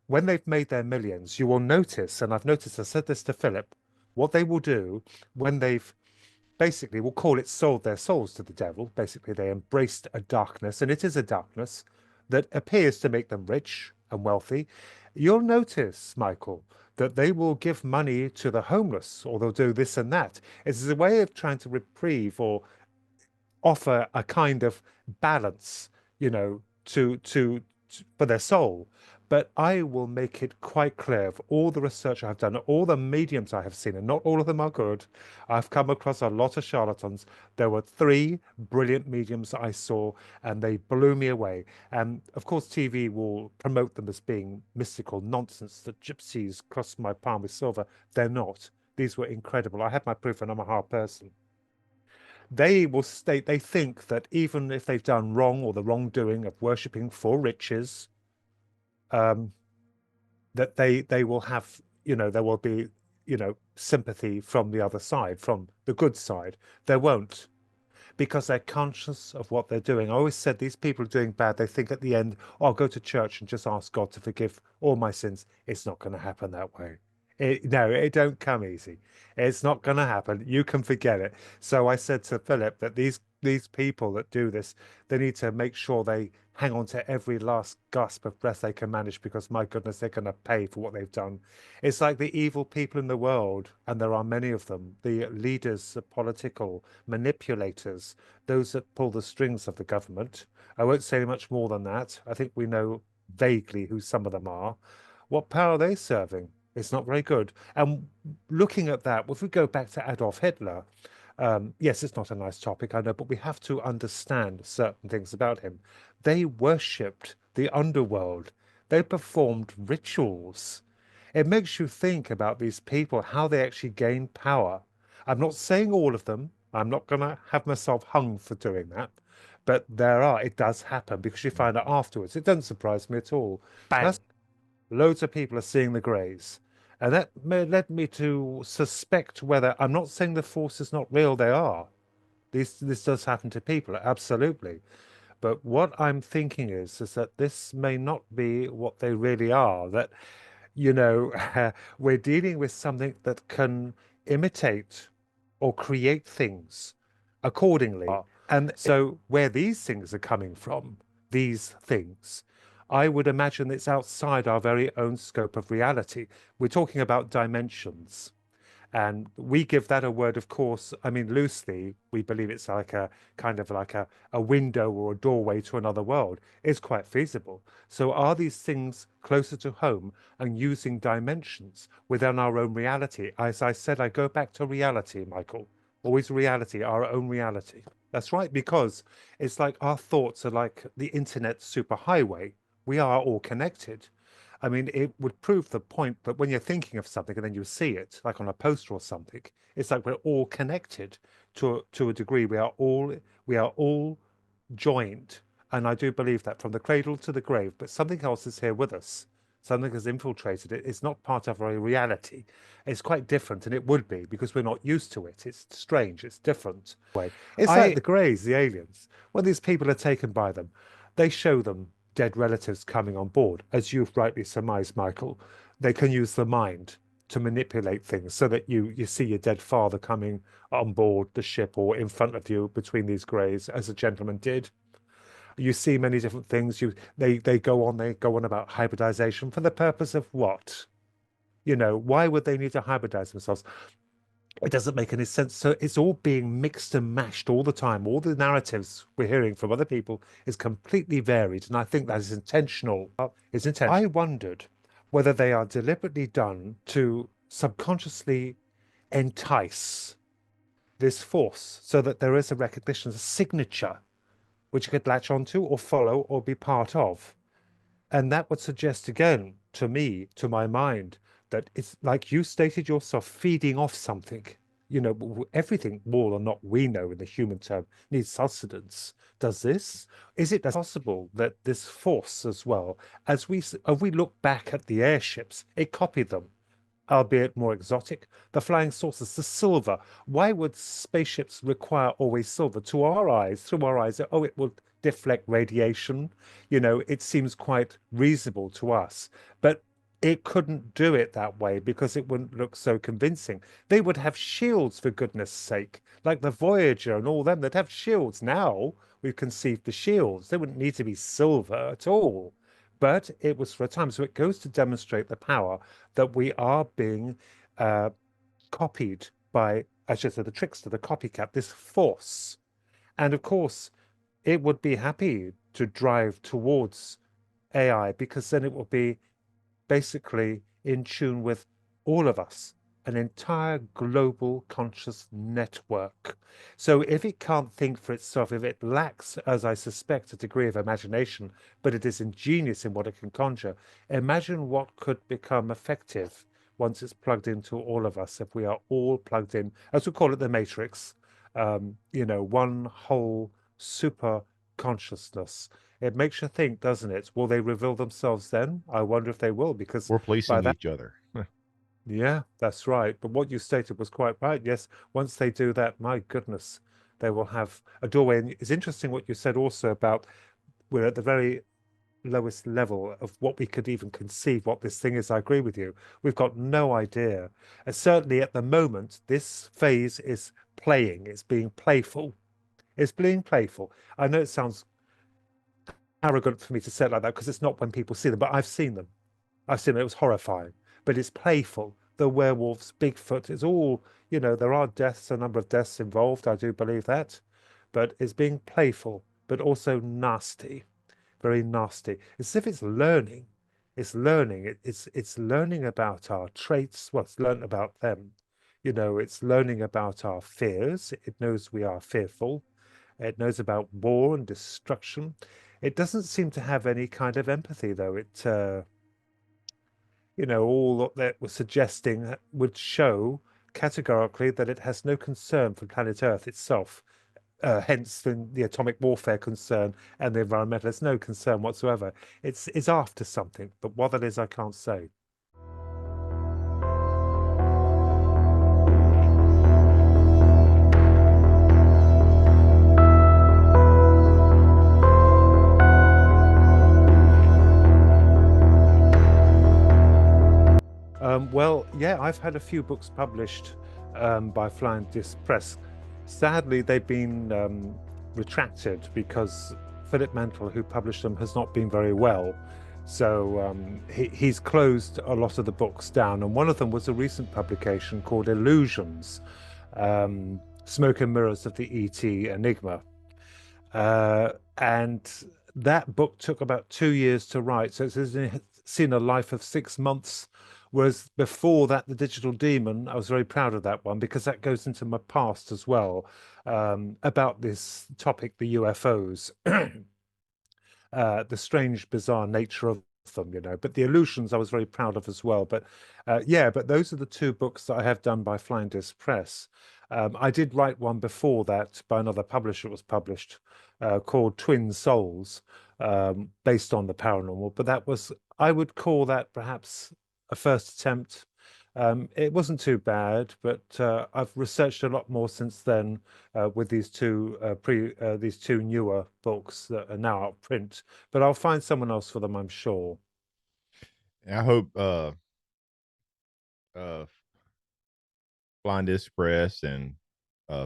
when they've made their millions, you will notice, and I've noticed, I said this to Philip, what they will do when they've basically, we'll call it sold their souls to the devil. Basically, they embraced a darkness, and it is a darkness that appears to make them rich and wealthy. You'll notice, Michael, that they will give money to the homeless, or they'll do this and that. It's a way of trying to reprieve or offer a kind of balance, for their soul. But I will make it quite clear of all the research I've done, all the mediums I have seen, and not all of them are good. I've come across a lot of charlatans. There were three brilliant mediums I saw, and they blew me away. And of course, TV will promote them as being mystical nonsense that gypsies cross my palm with silver. They're not. These were incredible. I have my proof, and I'm a hard person. They will state they think that even if they've done wrong or the wrongdoing of worshipping for riches, um, that they will have, there will be, sympathy from the other side, from the good side. There won't, because they're conscious of what they're doing. I always said these people are doing bad. They think at the end, oh, I'll go to church and just ask God to forgive all my sins. It's not going to happen that way. No, it don't come easy. It's not going to happen. You can forget it. So I said to Philip that these people that do this, they need to make sure they hang on to every last gasp of breath they can manage, because my goodness, they're going to pay for what they've done. It's like the evil people in the world, and there are many of them, the leaders, the political manipulators, those that pull the strings of the government. I won't say much more than that. I think we know vaguely who some of them are. What power are they serving? It's not very good. And looking at that, if we go back to Adolf Hitler, yes, it's not a nice topic, I know, but we have to understand certain things about him. They worshipped the underworld. They performed rituals. It makes you think about these people, how they actually gain power. I'm not saying all of them. I'm not going to have myself hung for doing that. But it does happen, because you find out afterwards. It doesn't surprise me at all. Bang. That's loads of people are seeing the greys. And that led me to suspect whether, I'm not saying the force is not real, they are. This does happen to people, absolutely. But what I'm thinking is that this may not be what they really are. That, you know, we're dealing with something that can imitate or create things accordingly. And so, where these things are coming from, these things, I would imagine it's outside our very own scope of reality. We're talking about dimensions. And we give that a word, of course, I mean, loosely, we believe it's like a kind of like a window or a doorway to another world. It's quite feasible. So are these things closer to home and using dimensions within our own reality? As I said, I go back to reality, Michael. Always reality, our own reality. That's right, because it's like our thoughts are like the internet superhighway. We are all connected. I mean, it would prove the point that when you're thinking of something and then you see it, like on a poster or something, it's like we're all connected to a degree. We are all joined, and I do believe that from the cradle to the grave. But something else is here with us. Something has infiltrated it. It's not part of our reality. It's quite different, and it would be because we're not used to it. It's strange. It's different. It's like I the Greys, the aliens. When these people are taken by them, they show them dead relatives coming on board. As you've rightly surmised, Michael, they can use the mind to manipulate things so that you see your dead father coming on board the ship or in front of you between these greys, as a gentleman did. You see many different things. They go on about hybridization for the purpose of what? Why would they need to hybridize themselves? It doesn't make any sense. So it's all being mixed and mashed all the time. All the narratives we're hearing from other people is completely varied, and I think that is intentional. It's intentional. I wondered whether they are deliberately done to subconsciously entice this force so that there is a recognition, a signature, which you could latch onto or follow or be part of. And that would suggest again to me, to my mind, that it's like you stated yourself, feeding off something. Everything, more or not we know in the human term, needs sustenance. Does this? Is it possible that this force as well, as we look back at the airships, it copied them, albeit more exotic? The flying saucers, the silver. Why would spaceships require always silver? To our eyes, through our eyes, oh, it will deflect radiation. It seems quite reasonable to us. But it couldn't do it that way because it wouldn't look so convincing. They would have shields, for goodness sake, like the Voyager and all them. They'd have shields. Now we've conceived the shields. They wouldn't need to be silver at all. But it was for a time. So it goes to demonstrate the power that we are being uh, copied by, I should say, the trickster, the copycat, this force. And of course, it would be happy to drive towards AI because then it will be basically in tune with all of us, an entire global conscious network. So if it can't think for itself, if it lacks, as I suspect, a degree of imagination, but it is ingenious in what it can conjure, imagine what could become effective once it's plugged into all of us, if we are all plugged in, as we call it, the matrix, one whole super consciousness. It makes you think, doesn't it? Will they reveal themselves then? I wonder if they will, because We're by policing that, each other. yeah, that's right. But what you stated was quite right. Yes, once they do that, my goodness, they will have a doorway. And it's interesting what you said also about we're at the very lowest level of what we could even conceive what this thing is. I agree with you. We've got no idea. And certainly at the moment, this phase is playing. It's being playful. It's being playful. I know it sounds arrogant for me to say it like that because it's not when people see them, but I've seen them. I've seen it. It was horrifying, but it's playful. The werewolves, Bigfoot, it's all, there are deaths, a number of deaths involved. I do believe that, but it's being playful, but also nasty, very nasty. It's as if it's learning. It's learning. It's learning about our traits. Well, it's learned about them. It's learning about our fears. It knows we are fearful. It knows about war and destruction. It doesn't seem to have any kind of empathy, though. All that was suggesting would show categorically that it has no concern for planet Earth itself. Hence the atomic warfare concern and the environmentalist no concern whatsoever. It's after something, but what that is, I can't say. Well, yeah, I've had a few books published by Flying Disc Press. Sadly, they've been retracted because Philip Mantle, who published them, has not been very well. So he's closed a lot of the books down. And one of them was a recent publication called Illusions, Smoke and Mirrors of the ET Enigma. And that book took about 2 years to write. So it's seen a life of 6 months. Whereas before that, The Digital Demon, I was very proud of that one because that goes into my past as well, about this topic, the UFOs, the strange, bizarre nature of them, But the illusions I was very proud of as well. But yeah, but those are the two books that I have done by Flying Disc Press. I did write one before that by another publisher. It was published called Twin Souls, based on the paranormal. But that was, I would call that perhaps a first attempt. It wasn't too bad, but I've researched a lot more since then with these two newer books that are now out of print. But I'll find someone else for them, I'm sure. And I hope uh Blind Express and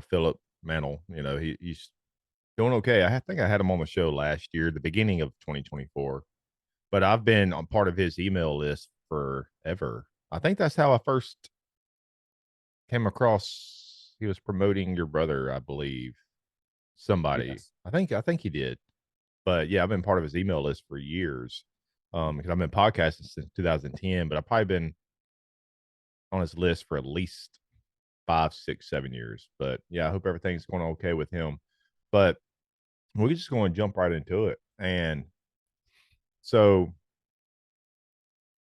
Philip Mantle, he's doing okay. Think I had him on the show last year, the beginning of 2024. But I've been on part of his email list forever. I think that's how I first came across. He was promoting your brother, I believe. Somebody. Yes. I think he did. But yeah, I've been part of his email list for years. Because I've been podcasting since 2010, but I've probably been on his list for at least 5, 6, 7 years. But yeah, I hope everything's going okay with him. But we're just going to jump right into it. And so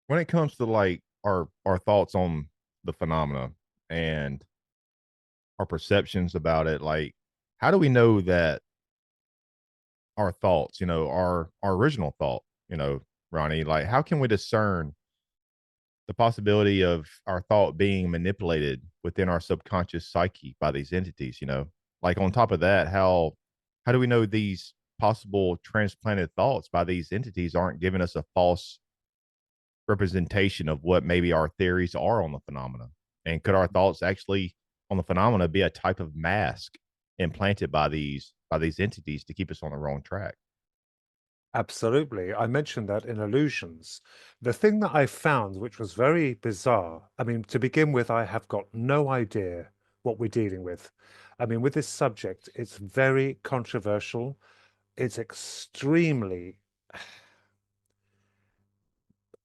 when it comes to like our thoughts on the phenomena and our perceptions about it, like how do we know that our thoughts, our original thought, Ronnie, like how can we discern the possibility of our thought being manipulated within our subconscious psyche by these entities, like on top of that, how do we know these possible transplanted thoughts by these entities aren't giving us a false representation of what maybe our theories are on the phenomena? And could our thoughts actually on the phenomena be a type of mask implanted by these entities to keep us on the wrong track? Absolutely. I mentioned that in illusions. The thing that I found, which was very bizarre, I mean, to begin with, I have got no idea what we're dealing with. I mean, with this subject, it's very controversial. It's extremely,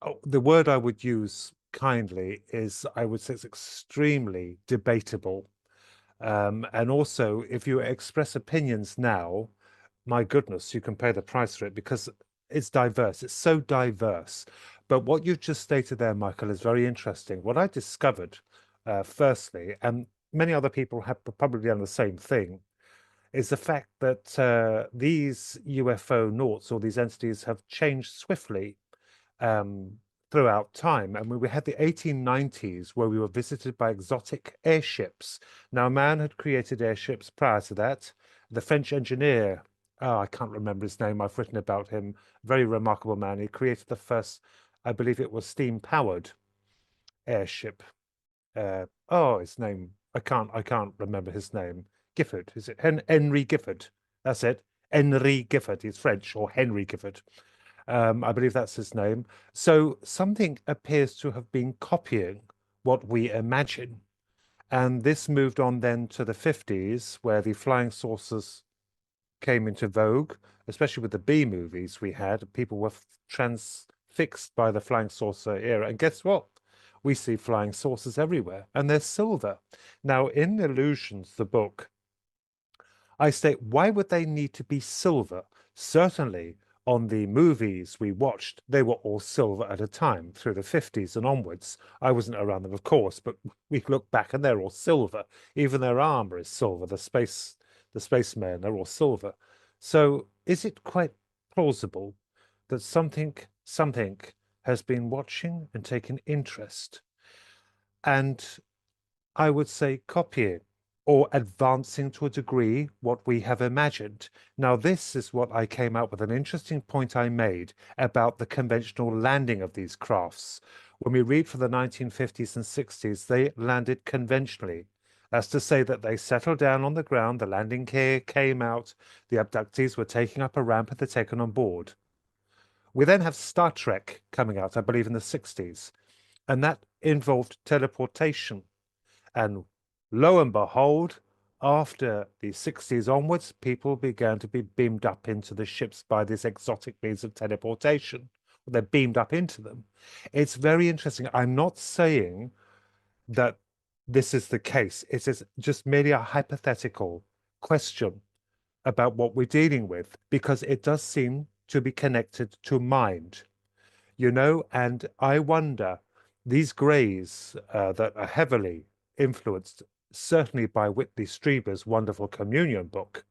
oh, the word I would use kindly is I would say it's extremely debatable. And also, if you express opinions now, my goodness, you can pay the price for it because it's diverse. It's so diverse. But what you've just stated there, Michael, is very interesting. What I discovered, firstly, and many other people have probably done the same thing, is the fact that these UFO noughts or these entities have changed swiftly um, throughout time. And we had the 1890s where we were visited by exotic airships. Now, man had created airships prior to that. The French engineer, oh, I can't remember his name, I've written about him, very remarkable man. He created the first, I believe it was steam-powered airship. His name, I can't remember his name. Gifford, is it? Henry Gifford. That's it. Henry Gifford. He's French, or Henry Gifford. I believe that's his name. So something appears to have been copying what we imagine. And this moved on then to the 50s, where the flying saucers came into vogue, especially with the B movies we had. People were transfixed by the flying saucer era. And guess what? We see flying saucers everywhere, and they're silver. Now, in Illusions, the book, I state, why would they need to be silver? Certainly, on the movies we watched, they were all silver at a time through the 50s and onwards. I wasn't around them, of course, but we look back and they're all silver. Even their armor is silver. The spacemen, they're all silver. So is it quite plausible that something has been watching and taken interest and I would say copying or advancing to a degree what we have imagined. Now, this is what I came out with an interesting point I made about the conventional landing of these crafts. When we read for the 1950s and 60s, they landed conventionally. That's to say that they settled down on the ground, the landing gear came out, the abductees were taking up a ramp and they're taken on board. We then have Star Trek coming out, I believe, in the 60s, and that involved teleportation. And lo and behold, after the 60s onwards, people began to be beamed up into the ships by this exotic means of teleportation. They're beamed up into them. It's very interesting. I'm not saying that this is the case. It is just merely a hypothetical question about what we're dealing with, because it does seem to be connected to mind, and I wonder, these greys that are heavily influenced, certainly by Whitley Strieber's wonderful Communion book,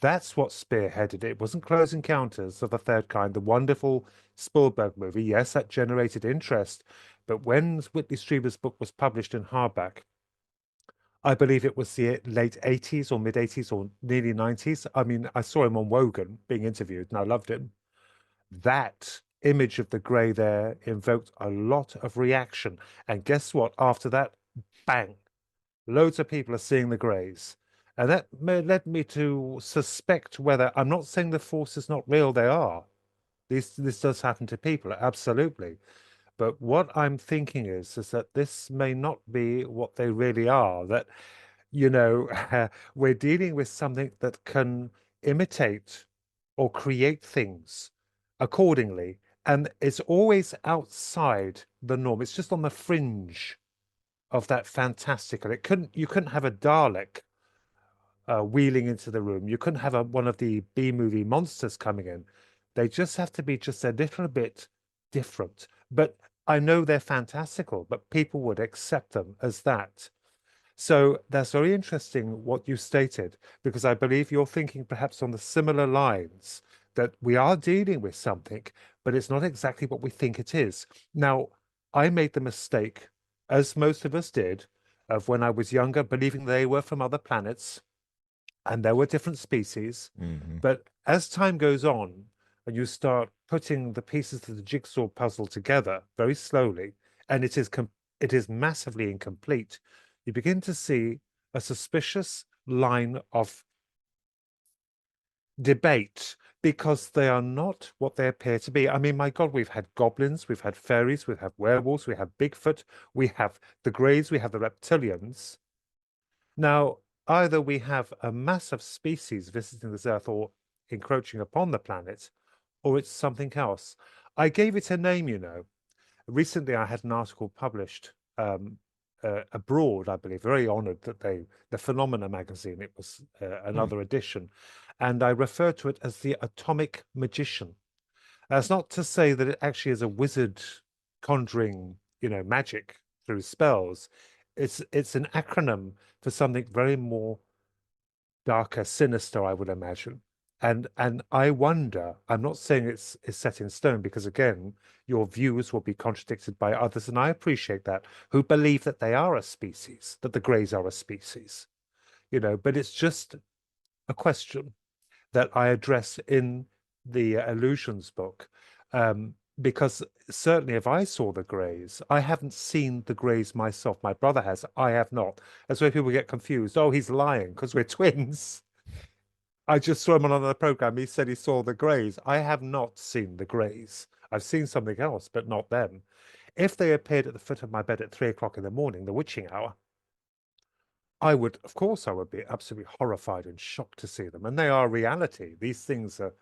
that's what spearheaded it. It wasn't Close Encounters of the Third Kind, the wonderful Spielberg movie. Yes, that generated interest, but when Whitley Strieber's book was published in hardback, I believe it was the late 80s or mid 80s or nearly 90s. I mean, I saw him on Wogan being interviewed and I loved him. That image of the grey there invoked a lot of reaction. And guess what? After that, bang, loads of people are seeing the greys. And that led me to suspect whether, I'm not saying the force is not real, they are. This does happen to people, absolutely. But what I'm thinking is that this may not be what they really are, that, you know, we're dealing with something that can imitate or create things accordingly. And it's always outside the norm. It's just on the fringe of that fantastical. You couldn't have a Dalek wheeling into the room. You couldn't have one of the B movie monsters coming in. They just have to be just a little bit different. But I know they're fantastical, but people would accept them as that. So that's very interesting what you stated, because I believe you're thinking perhaps on the similar lines that we are dealing with something, but it's not exactly what we think it is. Now, I made the mistake, as most of us did, of when I was younger, believing they were from other planets and there were different species. Mm-hmm. But as time goes on, and you start putting the pieces of the jigsaw puzzle together very slowly, and it is massively incomplete, you begin to see a suspicious line of debate because they are not what they appear to be. I mean, my God, we've had goblins, we've had fairies, we've had werewolves, we have Bigfoot, we have the Greys, we have the reptilians. Now, either we have a massive species visiting this Earth or encroaching upon the planet, or it's something else. I gave it a name, you know. Recently, I had an article published abroad, I believe, very honored that the Phenomena magazine, it was Hmm. another edition, and I refer to it as the Atomic Magician. That's not to say that it actually is a wizard conjuring, you know, magic through spells. It's an acronym for something very more darker, sinister, I would imagine. And I wonder, I'm not saying it's set in stone because again, your views will be contradicted by others, and I appreciate that, who believe that they are a species, that the Greys are a species, you know, but it's just a question that I address in the Illusions book. Because certainly if I saw the Greys, I haven't seen the Greys myself. My brother has, I have not. That's where people get confused. Oh, he's lying because we're twins. I just saw him on another program. He said he saw the Greys. I have not seen the Greys. I've seen something else, but not them. If they appeared at the foot of my bed at 3 o'clock in the morning, the witching hour, I would, of course, I would be absolutely horrified and shocked to see them. And they are reality. These things are,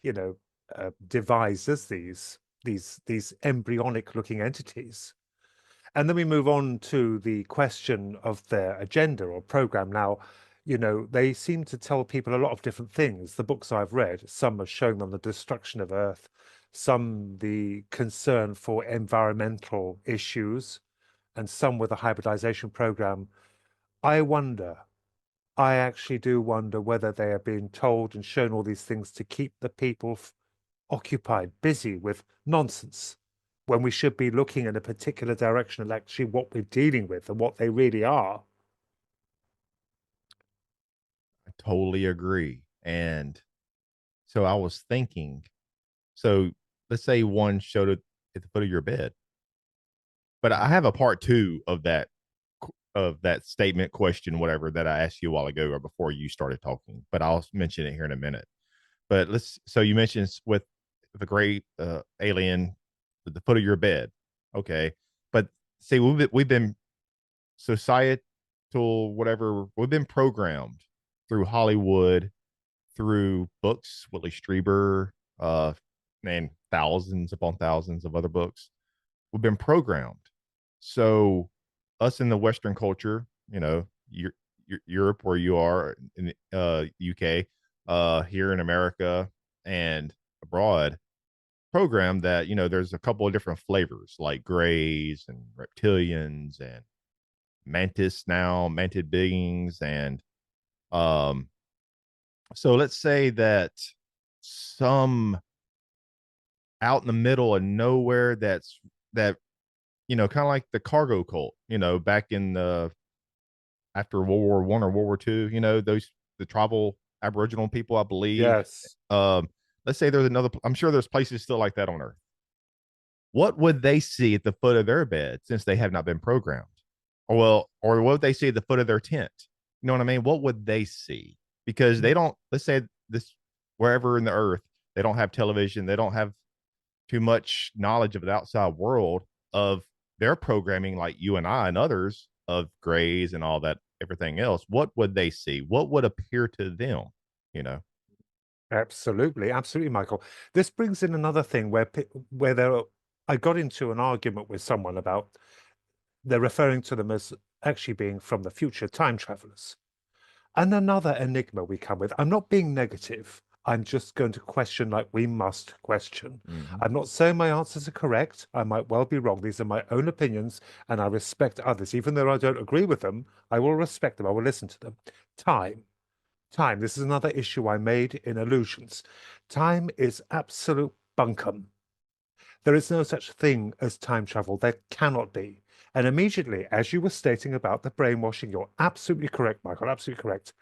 you know, devised as these embryonic looking entities. And then we move on to the question of their agenda or program. Now, you know, they seem to tell people a lot of different things. The books I've read, some are showing them the destruction of Earth, some the concern for environmental issues, and some with a hybridization program. I wonder, I actually do wonder whether they are being told and shown all these things to keep the people occupied, busy with nonsense, when we should be looking in a particular direction of actually what we're dealing with and what they really are. I totally agree. And so I was thinking, so let's say one showed it at the foot of your bed, but I have a part two of that statement, question, whatever that I asked you a while ago or before you started talking. But I'll mention it here in a minute. But let's. So you mentioned with the great alien at the foot of your bed, okay? But see, we've been societal whatever. We've been programmed through Hollywood, through books, Whitley Strieber, and thousands upon thousands of other books. We've been programmed. So us in the Western culture, you know, Europe where you are in UK, here in America and abroad, program that there's a couple of different flavors like grays and reptilians and mantid beings, and um, so let's say that some out in the middle of nowhere that kind of like the cargo cult, back in the after World War I or World War II, those the tribal Aboriginal people, I believe. Yes. Um, let's say there's another. I'm sure there's places still like that on Earth. What would they see at the foot of their bed since they have not been programmed? Or what would they see at the foot of their tent? You know what I mean? What would they see? Because they don't. Let's say this wherever in the Earth they don't have television, they don't have too much knowledge of the outside world of their programming like you and I and others of grays and all that everything else. What would they see? What would appear to them? You know. Absolutely, absolutely, Michael. This brings in another thing where I got into an argument with someone about they're referring to them as actually being from the future, time travelers. And another enigma we come with. I'm not being negative. I'm just going to question like we must question. Mm-hmm. I'm not saying my answers are correct. I might well be wrong. These are my own opinions, and I respect others. Even though I don't agree with them, I will respect them. I will listen to them. Time. Time. This is another issue I made in Illusions. Time is absolute bunkum. There is no such thing as time travel. There cannot be. And immediately, as you were stating about the brainwashing, you're absolutely correct, Michael, absolutely correct.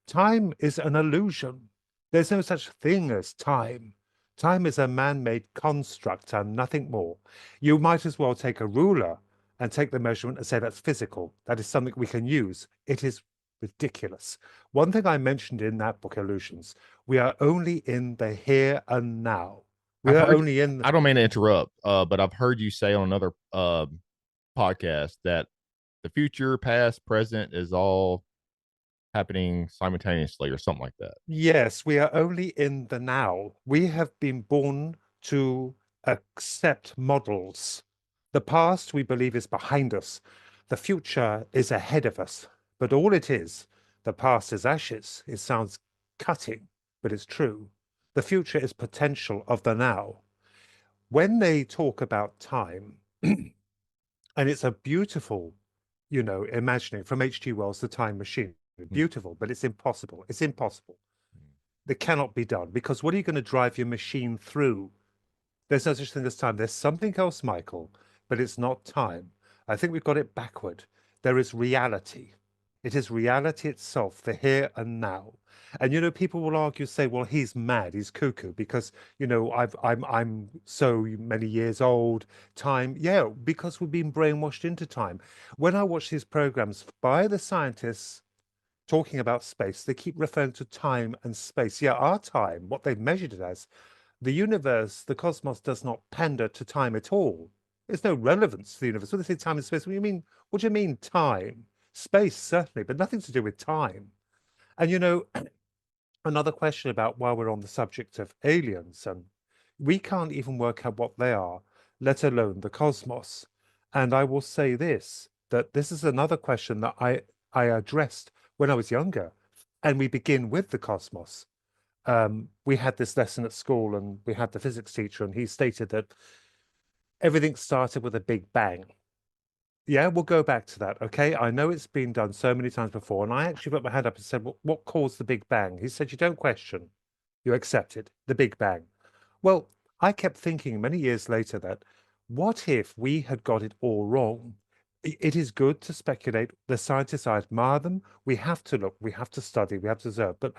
Time is an illusion. There's no such thing as time. Time is a man-made construct and nothing more. You might as well take a ruler and take the measurement and say that's physical. That is something we can use. It is ridiculous. One thing I mentioned in that book, Illusions, we are only in the here and now. We I've are heard. only in, I don't mean to interrupt, but I've heard you say on another podcast that the future, past, present is all happening simultaneously, or something like that. yes, we are only in the now. We have been born to accept models. The past, we believe, is behind us. The future is ahead of us. But all it is, the past is ashes. It sounds cutting, but it's true. The future is potential of the now. When they talk about time, and it's a beautiful, imagining from H.G. Wells, The Time Machine. Mm. Beautiful, but it's impossible. It's impossible. That cannot be done because what are you going to drive your machine through? There's no such thing as time. There's something else, Michael, but it's not time. I think we've got it backward. There is reality. It is reality itself, the here and now. And people will argue, say, well, he's mad, he's cuckoo, because I'm so many years old. Time, yeah, because we've been brainwashed into time. When I watch these programs by the scientists talking about space, they keep referring to time and space. Yeah, our time, what they've measured it as, the universe, the cosmos does not pander to time at all. There's no relevance to the universe. When they say time and space, what do you mean time? Space, certainly, but nothing to do with time. And another question about while we're on the subject of aliens, and we can't even work out what they are, let alone the cosmos. And I will say this, that this is another question that I addressed when I was younger. And we begin with the cosmos. We had this lesson at school, and we had the physics teacher, and he stated that everything started with a big bang. Yeah, we'll go back to that. Okay. I know it's been done so many times before. And I actually put my hand up and said, well, what caused the Big Bang? He said, you don't question, you accept it, the Big Bang. Well, I kept thinking many years later that what if we had got it all wrong? It is good to speculate. The scientists, I admire them. We have to look, we have to study, we have to observe. But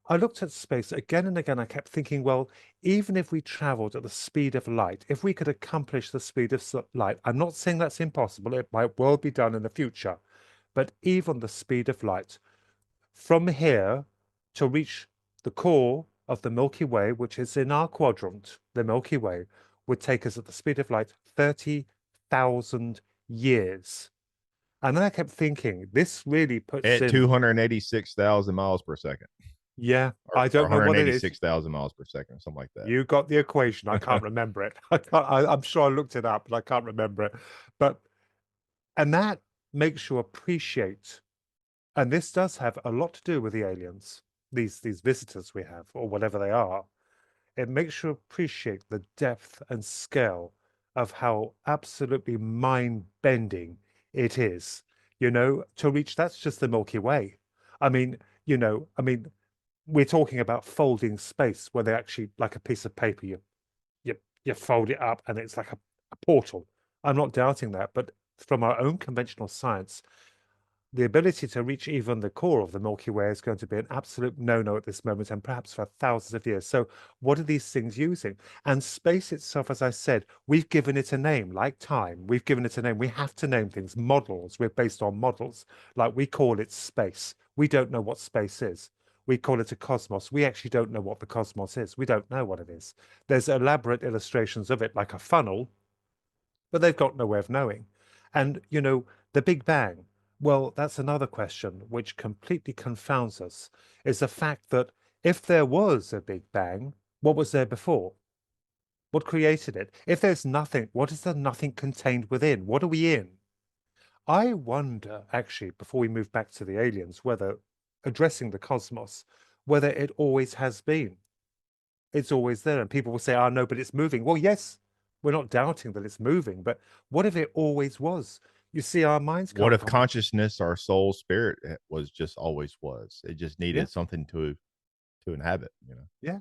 I looked at space again and again. I kept thinking, well, even if we traveled at the speed of light, if we could accomplish the speed of light, I'm not saying that's impossible. It might well be done in the future, but even the speed of light from here to reach the core of the Milky Way, which is in our quadrant, the Milky Way, would take us at the speed of light 30,000 years. And then I kept thinking, this really puts At in, 286,000 miles per second, yeah, or, I or don't know what it is. 186,000 miles per second, something like You got the equation. I can't that. remember it. I'm sure I looked it up, but I can't remember it. But and that makes you appreciate, and this does have a lot to do with the aliens, these visitors we have, or whatever they are. It makes you appreciate the depth and scale of how absolutely mind-bending it is. To reach that's just the Milky Way. I mean, I mean, we're talking about folding space where they actually like a piece of paper you fold it up and it's like a portal. I'm not doubting that, but from our own conventional science, the ability to reach even the core of the Milky Way is going to be an absolute no-no at this moment, and perhaps for thousands of years. So, what are these things using? And space itself, as I said, we've given it a name, like time. We've given it a name. We have to name things. Models. We're based on models. Like we call it space. We don't know what space is. We call it a cosmos. We actually don't know what the cosmos is. We don't know what it is. There's elaborate illustrations of it, like a funnel, but they've got no way of knowing. And, the Big Bang, well, that's another question which completely confounds us, is the fact that if there was a Big Bang, what was there before? What created it? If there's nothing, what is the nothing contained within? What are we in? I wonder, actually, before we move back to the aliens, whether addressing the cosmos, whether it always has been. It's always there. And people will say, oh, no, but it's moving. Well, yes, we're not doubting that it's moving, but what if it always was? You see, our minds What can't if comprehend. consciousness, our soul, spirit was just always was? It just Yeah, needed something to inhabit. yeah.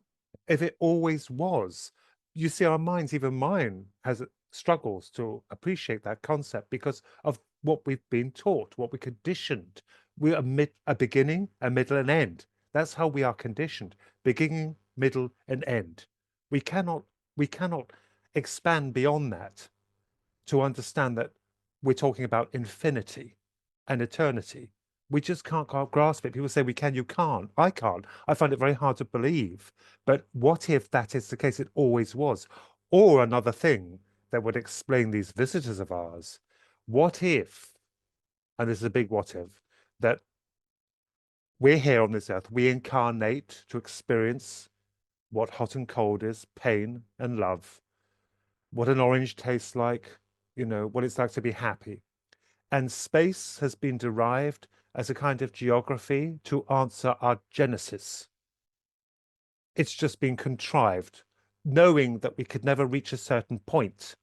If it always was, you see, our minds, even mine, has struggles to appreciate that concept because of what we've been taught, what we're conditioned. We're a beginning, a middle, and end. That's how we are conditioned: beginning, middle, and end. We cannot we cannot expand beyond that to understand that we're talking about infinity and eternity. We just can't grasp it. People say we can, you can't. I can't. I find it very hard to believe. But what if that is the case? It always was. Or another thing that would explain these visitors of ours. What if, and this is a big what if, that we're here on this earth, we incarnate to experience what hot and cold is, pain and love, what an orange tastes like, what it's like to be happy. And space has been derived as a kind of geography to answer our genesis. It's just been contrived, knowing that we could never reach a certain point.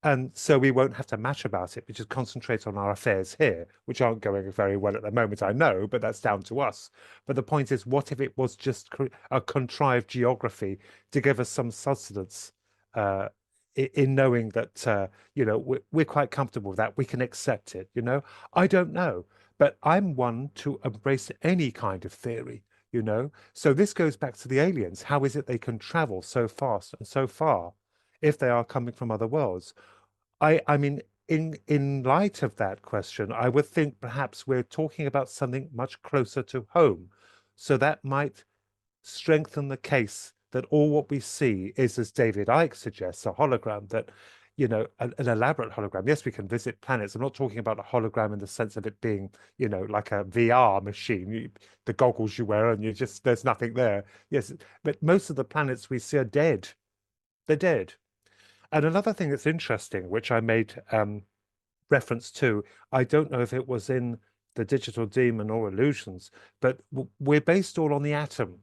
And so we won't have to match about it. We just concentrate on our affairs here, which aren't going very well at the moment, I know, but that's down to us. But the point is, what if it was just a contrived geography to give us some sustenance uh, in knowing that, we're quite comfortable with that. We can accept it. I don't know, but I'm one to embrace any kind of theory. So this goes back to the aliens. How is it they can travel so fast and so far if they are coming from other worlds? I mean, in light of that question, I would think perhaps we're talking about something much closer to home. So that might strengthen the case that all what we see is, as David Icke suggests, a hologram that, an elaborate hologram. Yes, we can visit planets. I'm not talking about a hologram in the sense of it being, like a VR machine, the goggles you wear, and there's nothing there. Yes, but most of the planets we see are dead. They're dead. And another thing that's interesting, which I made reference to, I don't know if it was in the Digital Demon or Illusions, but we're based all on the atom.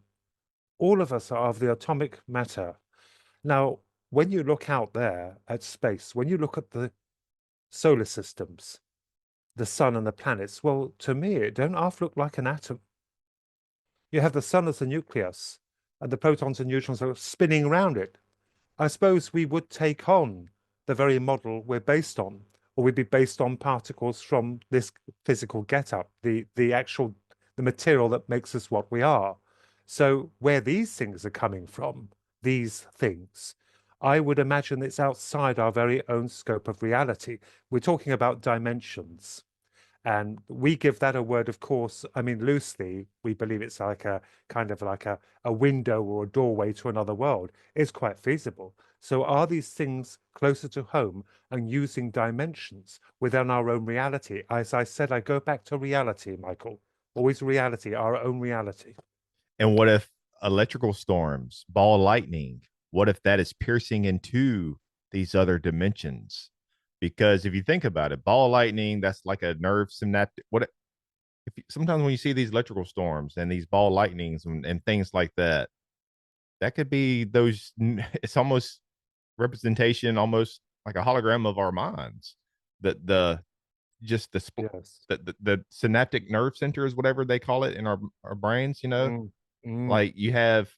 All of us are of the atomic matter. Now, when you look out there at space, when you look at the solar systems, the sun and the planets, well, to me, it don't half look like an atom. You have the sun as the nucleus, and the protons and neutrons are spinning around it. I suppose we would take on the very model we're based on, or we'd be based on particles from this physical get-up, the material that makes us what we are. So where these things are coming from, these things, I would imagine it's outside our very own scope of reality. We're talking about dimensions. And we give that a word, of course, I mean, loosely, we believe it's like a kind of like a window or a doorway to another world. It's quite feasible. So are these things closer to home and using dimensions within our own reality? As I said, I go back to reality, Michael. Always reality, our own reality. And what if electrical storms, ball lightning, what if that is piercing into these other dimensions? Because if you think about it, ball lightning, that's like a nerve synaptic. Sometimes when you see these electrical storms and these ball lightnings and things like that, that could be those. It's almost representation, almost like a hologram of our minds. The just Yes. the synaptic nerve centers, whatever they call it in our brains. Mm, mm, Like you have,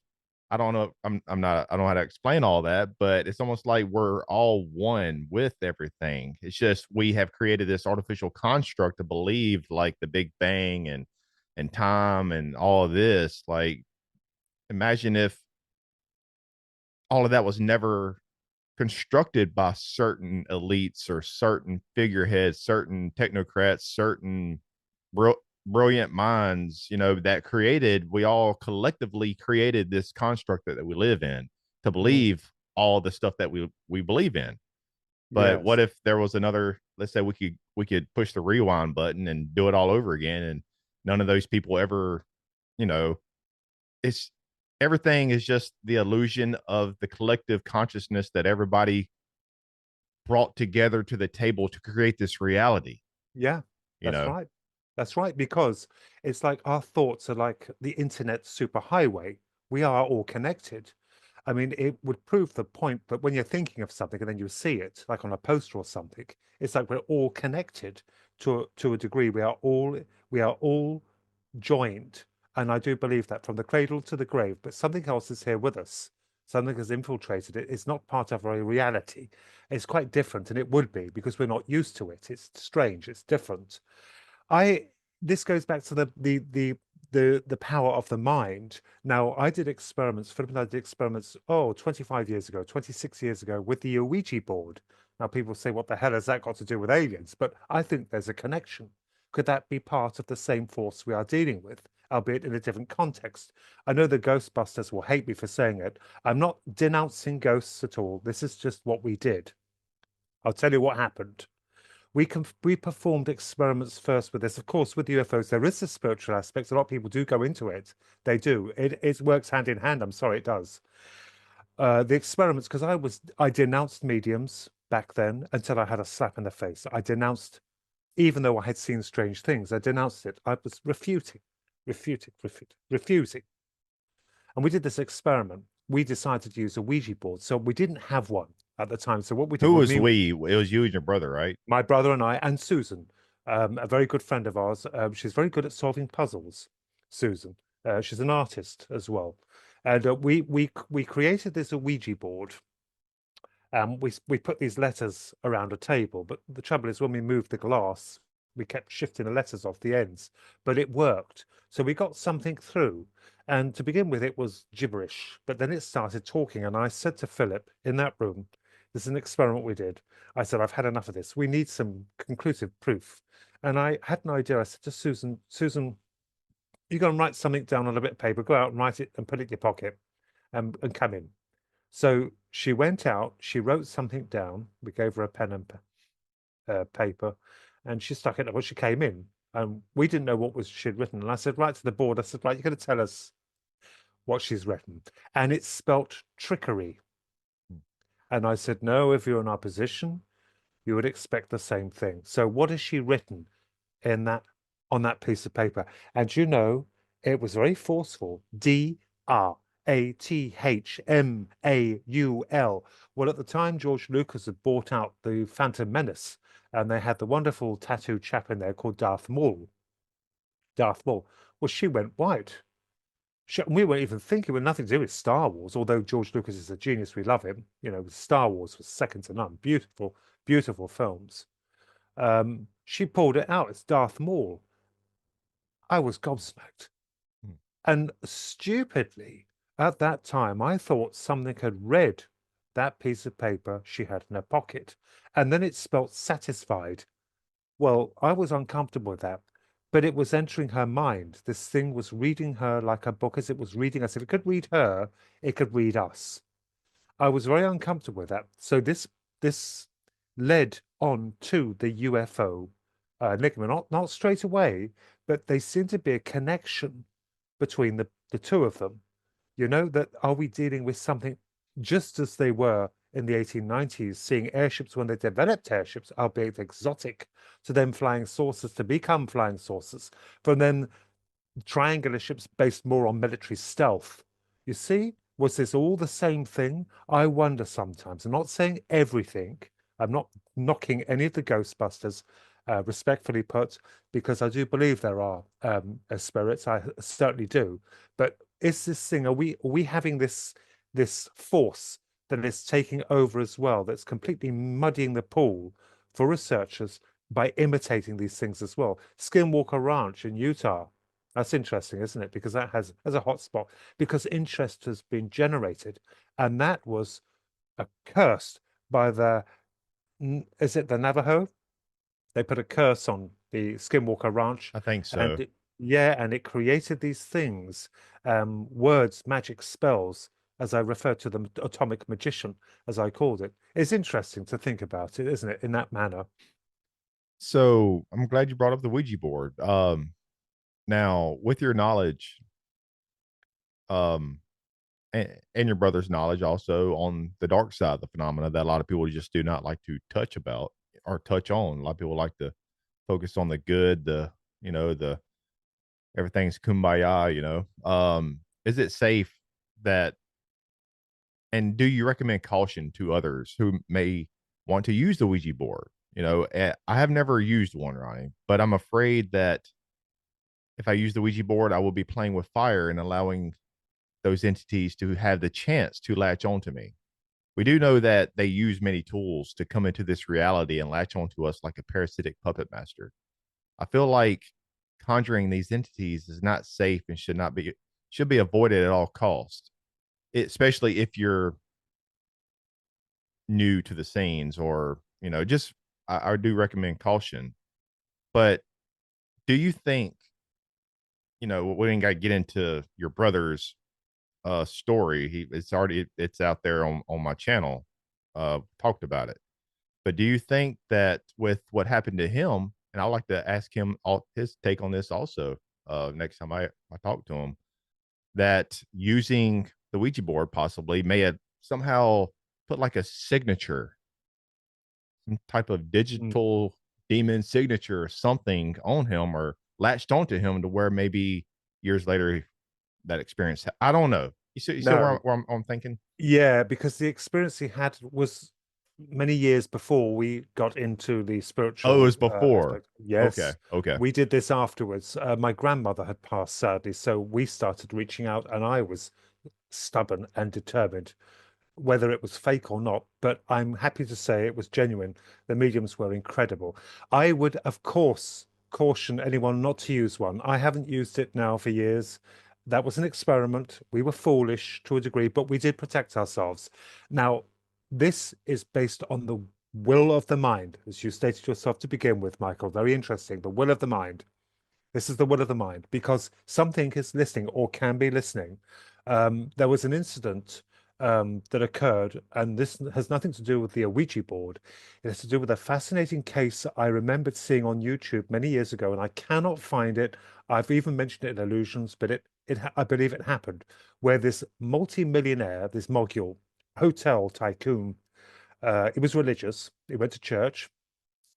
I don't know, I'm not, I don't know how to explain all that, but it's almost like we're all one with everything. It's just we have created this artificial construct to believe like the Big Bang and time and all of this. Like imagine if all of that was never constructed by certain elites or certain figureheads, certain technocrats, certain brilliant minds, that created, we all collectively created this construct that we live in to mm. believe all the stuff that we believe in. But what Yes. if there was another, let's say we could push the rewind button and do it all over again and none of those people ever, you know, it's everything is just the illusion of the collective consciousness that everybody brought together to the table to create this reality, Yeah, you that's know? right. That's right, because it's like our thoughts are like the internet superhighway. We are all connected. I mean, it would prove the point that when you're thinking of something and then you see it, like on a poster or something, it's like we're all connected to a degree. We are all joined. And I do believe that from the cradle to the grave, but something else is here with us. Something has infiltrated it. It's not part of our reality. It's quite different, and it would be because we're not used to it. It's strange. It's different. I This goes back to the power of the mind. Now, I did experiments, Philip and I did experiments, 25 years ago, 26 years ago with the Ouija board. Now, people say, what the hell has that got to do with aliens? But I think there's a connection. Could that be part of the same force we are dealing with, albeit in a different context? I know the Ghostbusters will hate me for saying it. I'm not denouncing ghosts at all. This is just what we did. I'll tell you what happened. We performed experiments first with this. Of course, with UFOs, there is a spiritual aspect. A lot of people do go into it. They do. It works hand in hand. I'm sorry, it does. The experiments, because I denounced mediums back then until I had a slap in the face. I denounced, even though I had seen strange things, I denounced it. I was refusing. And we did this experiment. We decided to use a Ouija board. So we didn't have one at the time. So what we did Who was was me, we? It was you and your brother, right? my brother and I, and Susan, a very good friend of ours. She's very good at solving puzzles, Susan. She's an artist as well. And we created this Ouija board. We put these letters around a table, but the trouble is when we moved the glass, we kept shifting the letters off the ends, but it worked. So we got something through. And to begin with, it was gibberish, but then it started talking. And I said to Philip in that room, this is an experiment we did. I said, I've had enough of this. We need some conclusive proof. And I had an idea. I said to Susan, Susan, you're going to write something down on a bit of paper, go out and write it and put it in your pocket and come in. So she went out, she wrote something down. We gave her a pen and paper, and she stuck it. Well, she came in, and we didn't know what was she'd written. And I said, right to the board. I said, right, you're going to tell us what she's written, and it spelt trickery. And I said, no, if you're in our position, you would expect the same thing. So what has she written in that on that piece of paper? And you know, it was very forceful. DRATHMAUL. Well, at the time, George Lucas had bought out the Phantom Menace, and they had the wonderful tattooed chap in there called Darth Maul. Darth Maul. Well, she went white. We weren't even thinking, with nothing to do with Star Wars, although George Lucas is a genius. We love him. You know, Star Wars was second to none. Beautiful, beautiful films. She pulled it out. It's Darth Maul. I was gobsmacked. Hmm. And stupidly, at that time, I thought something had read that piece of paper she had in her pocket. And then it spelt satisfied. Well, I was uncomfortable with that, but it was entering her mind. This thing was reading her like a book as it was reading us. If it could read her, it could read us. I was very uncomfortable with that. So this led on to the UFO enigma, not straight away, but there seemed to be a connection between the two of them. You know, that are we dealing with something just as they were in the 1890s, seeing airships when they developed airships, albeit exotic, to them flying saucers to become flying saucers, from then triangular ships based more on military stealth. You see, was this all the same thing? I wonder sometimes. I'm not saying everything. I'm not knocking any of the Ghostbusters, respectfully put, because I do believe there are spirits. I certainly do. But is this thing? Are we having this force that is taking over as well? That's completely muddying the pool for researchers by imitating these things as well. Skinwalker Ranch in Utah. That's interesting, isn't it? Because that has a hot spot, because interest has been generated, and that was cursed by is it the Navajo? They put a curse on the Skinwalker Ranch, I think so. and yeah, and it created these things, words, magic spells, as I refer to them, atomic magician, as I called it. It's interesting to think about it, isn't it, in that manner? So I'm glad you brought up the Ouija board. Now with your knowledge, um, and your brother's knowledge also on the dark side of the phenomena that a lot of people just do not like to touch about or touch on. A lot of people like to focus on the good, the everything's kumbaya, is it safe that, and do you recommend caution to others who may want to use the Ouija board? I have never used one, Ronnie, but I'm afraid that if I use the Ouija board, I will be playing with fire and allowing those entities to have the chance to latch onto me. We do know that they use many tools to come into this reality and latch onto us like a parasitic puppet master. I feel like conjuring these entities is not safe and should be avoided at all costs, especially if you're new to the scenes or just I do recommend caution. But do you think we ain't got to get into your brother's story? It's out there on my channel. Talked about it. But do you think that with what happened to him, and I'd like to ask him his take on this also next time I talk to him, that using the Ouija board possibly may have somehow put like a signature, some type of Mm. digital demon signature or something on him or latched onto him to where maybe years later that experience, I don't know. You see where No, I'm thinking? yeah, because the experience he had was many years before we got into the Oh, it was spiritual before. aspect. Okay. Yes, Okay. we did this afterwards. My grandmother had passed sadly, so we started reaching out, and I was stubborn and determined, whether it was fake or not, but I'm happy to say it was genuine. The mediums were incredible. I would, of course, caution anyone not to use one. I haven't used it now for years. That was an experiment. We were foolish to a degree, but we did protect ourselves. Now, this is based on the will of the mind, as you stated yourself to begin with, Michael. Very interesting. The will of the mind. This is the will of the mind because something is listening or can be listening. There was an incident that occurred, and this has nothing to do with the Ouija board. It has to do with a fascinating case I remembered seeing on YouTube many years ago, and I cannot find it. I've even mentioned it in Illusions, but I believe it happened where this multi-millionaire, this mogul, hotel tycoon, he was religious. He went to church.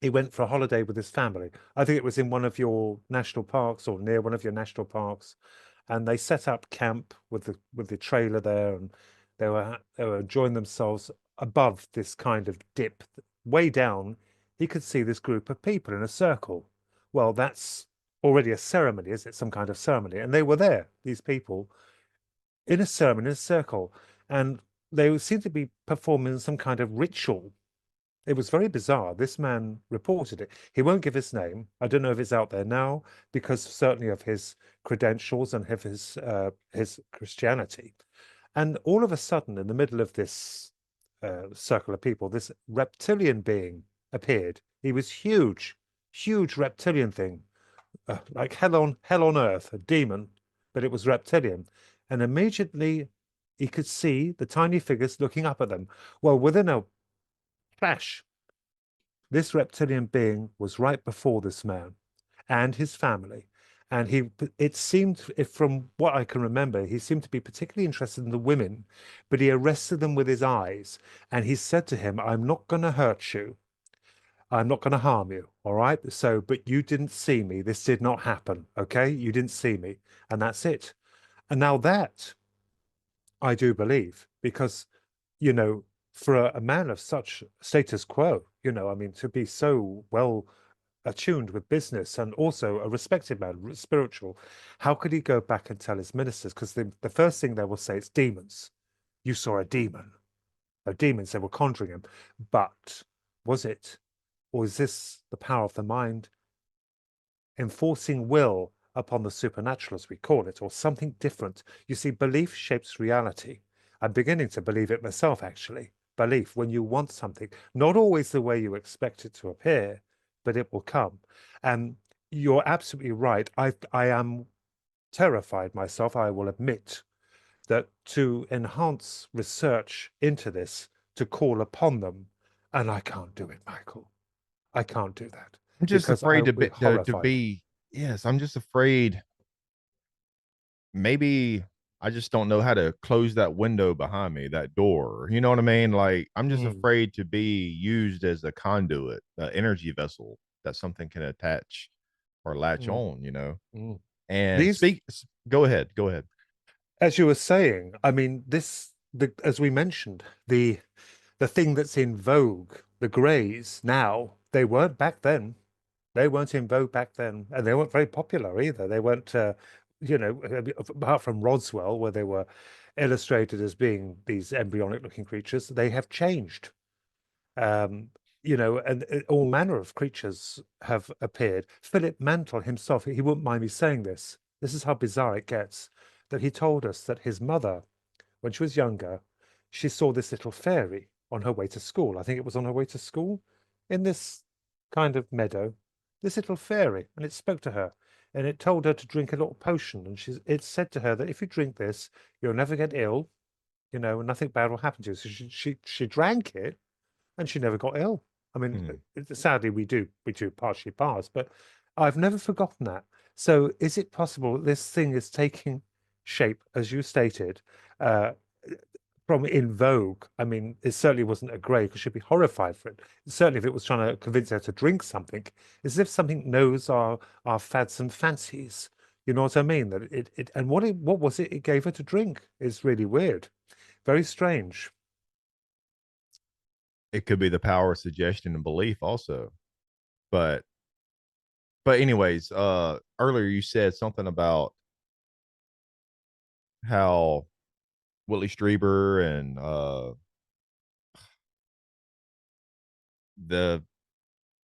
He went for a holiday with his family. I think it was in one of your national parks or near one of your national parks, and they set up camp with the trailer there, and they were enjoying themselves above this kind of dip. Way down, he could see this group of people in a circle. Well, that's already a ceremony, is it? Some kind of ceremony, and they were there. These people in a ceremony, in a circle, and they seemed to be performing some kind of ritual. It was very bizarre. This man reported it. He won't give his name. I don't know if it's out there now because certainly of his credentials and of his Christianity. And all of a sudden, in the middle of this circle of people, this reptilian being appeared. He was huge, huge reptilian thing, like hell on earth, a demon, but it was reptilian. And immediately he could see the tiny figures looking up at them. Well, within a flash, this reptilian being was right before this man and his family. And it seemed, if from what I can remember, he seemed to be particularly interested in the women, but he arrested them with his eyes. And he said to him, I'm not going to hurt you. I'm not going to harm you. All right. So, but you didn't see me. This did not happen. Okay. You didn't see me. And that's it. And now that I do believe, because, you know, for a man of such status quo, I mean, to be so well attuned with business and also a respected man, spiritual, how could he go back and tell his ministers? Because the first thing they will say is demons. You saw a demon. A demons, they were conjuring him. But was it? Or is this the power of the mind enforcing will upon the supernatural, as we call it, or something different? You see, belief shapes reality. I'm beginning to believe it myself, actually. Belief, when you want something, not always the way you expect it to appear, but it will come. And you're absolutely right. I am terrified myself, I will admit, that to enhance research into this, to call upon them, and I can't do it, Michael. I can't do that I'm just because I afraid will be to horrified. be yes, I'm just afraid maybe I just don't know how to close that window behind me, that door. You know what I mean? Like I'm just Mm, afraid to be used as a conduit, an energy vessel that something can attach or latch mm, on. mm. And These, go ahead, go ahead. as you were saying, I mean, as we mentioned, the thing that's in vogue, the greys now, they weren't back then. They weren't in vogue back then, and they weren't very popular either. They weren't, apart from Roswell, where they were illustrated as being these embryonic-looking creatures, they have changed. Um, and all manner of creatures have appeared. Philip Mantle himself, he wouldn't mind me saying this. This is how bizarre it gets, that he told us that his mother, when she was younger, she saw this little fairy on her way to school. I think it was on her way to school in this kind of meadow, this little fairy, and it spoke to her and it told her to drink a little potion. And it said to her that if you drink this, you'll never get ill, and nothing bad will happen to you. So she drank it and she never got ill. I mean, Hmm. sadly, we do partially pass, but I've never forgotten that. So, is it possible this thing is taking shape, as you stated, uh, from in vogue? I mean, it certainly wasn't a grey because she'd be horrified for it. Certainly, if it was trying to convince her to drink something, as if something knows our fads and fancies. You know what I mean? That it and what was it gave her to drink is really weird, very strange. It could be the power of suggestion and belief also. But anyways, earlier you said something about how Whitley Strieber and the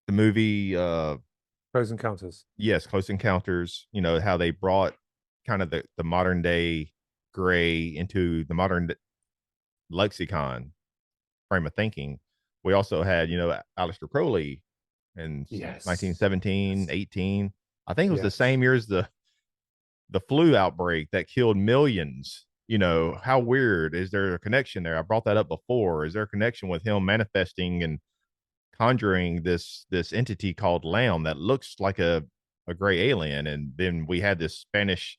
movie Pros and counters. yes, Close Encounters, how they brought kind of the modern day gray into the modern lexicon frame of thinking. We also had, Aleister Crowley in Yes. 1917, Yes. 18. I think it was the Yes. same year as the flu outbreak that killed millions. How weird. Is there a connection there? I brought that up before. Is there a connection with him manifesting and conjuring this entity called Lamb that looks like a gray alien? And then we had this Spanish,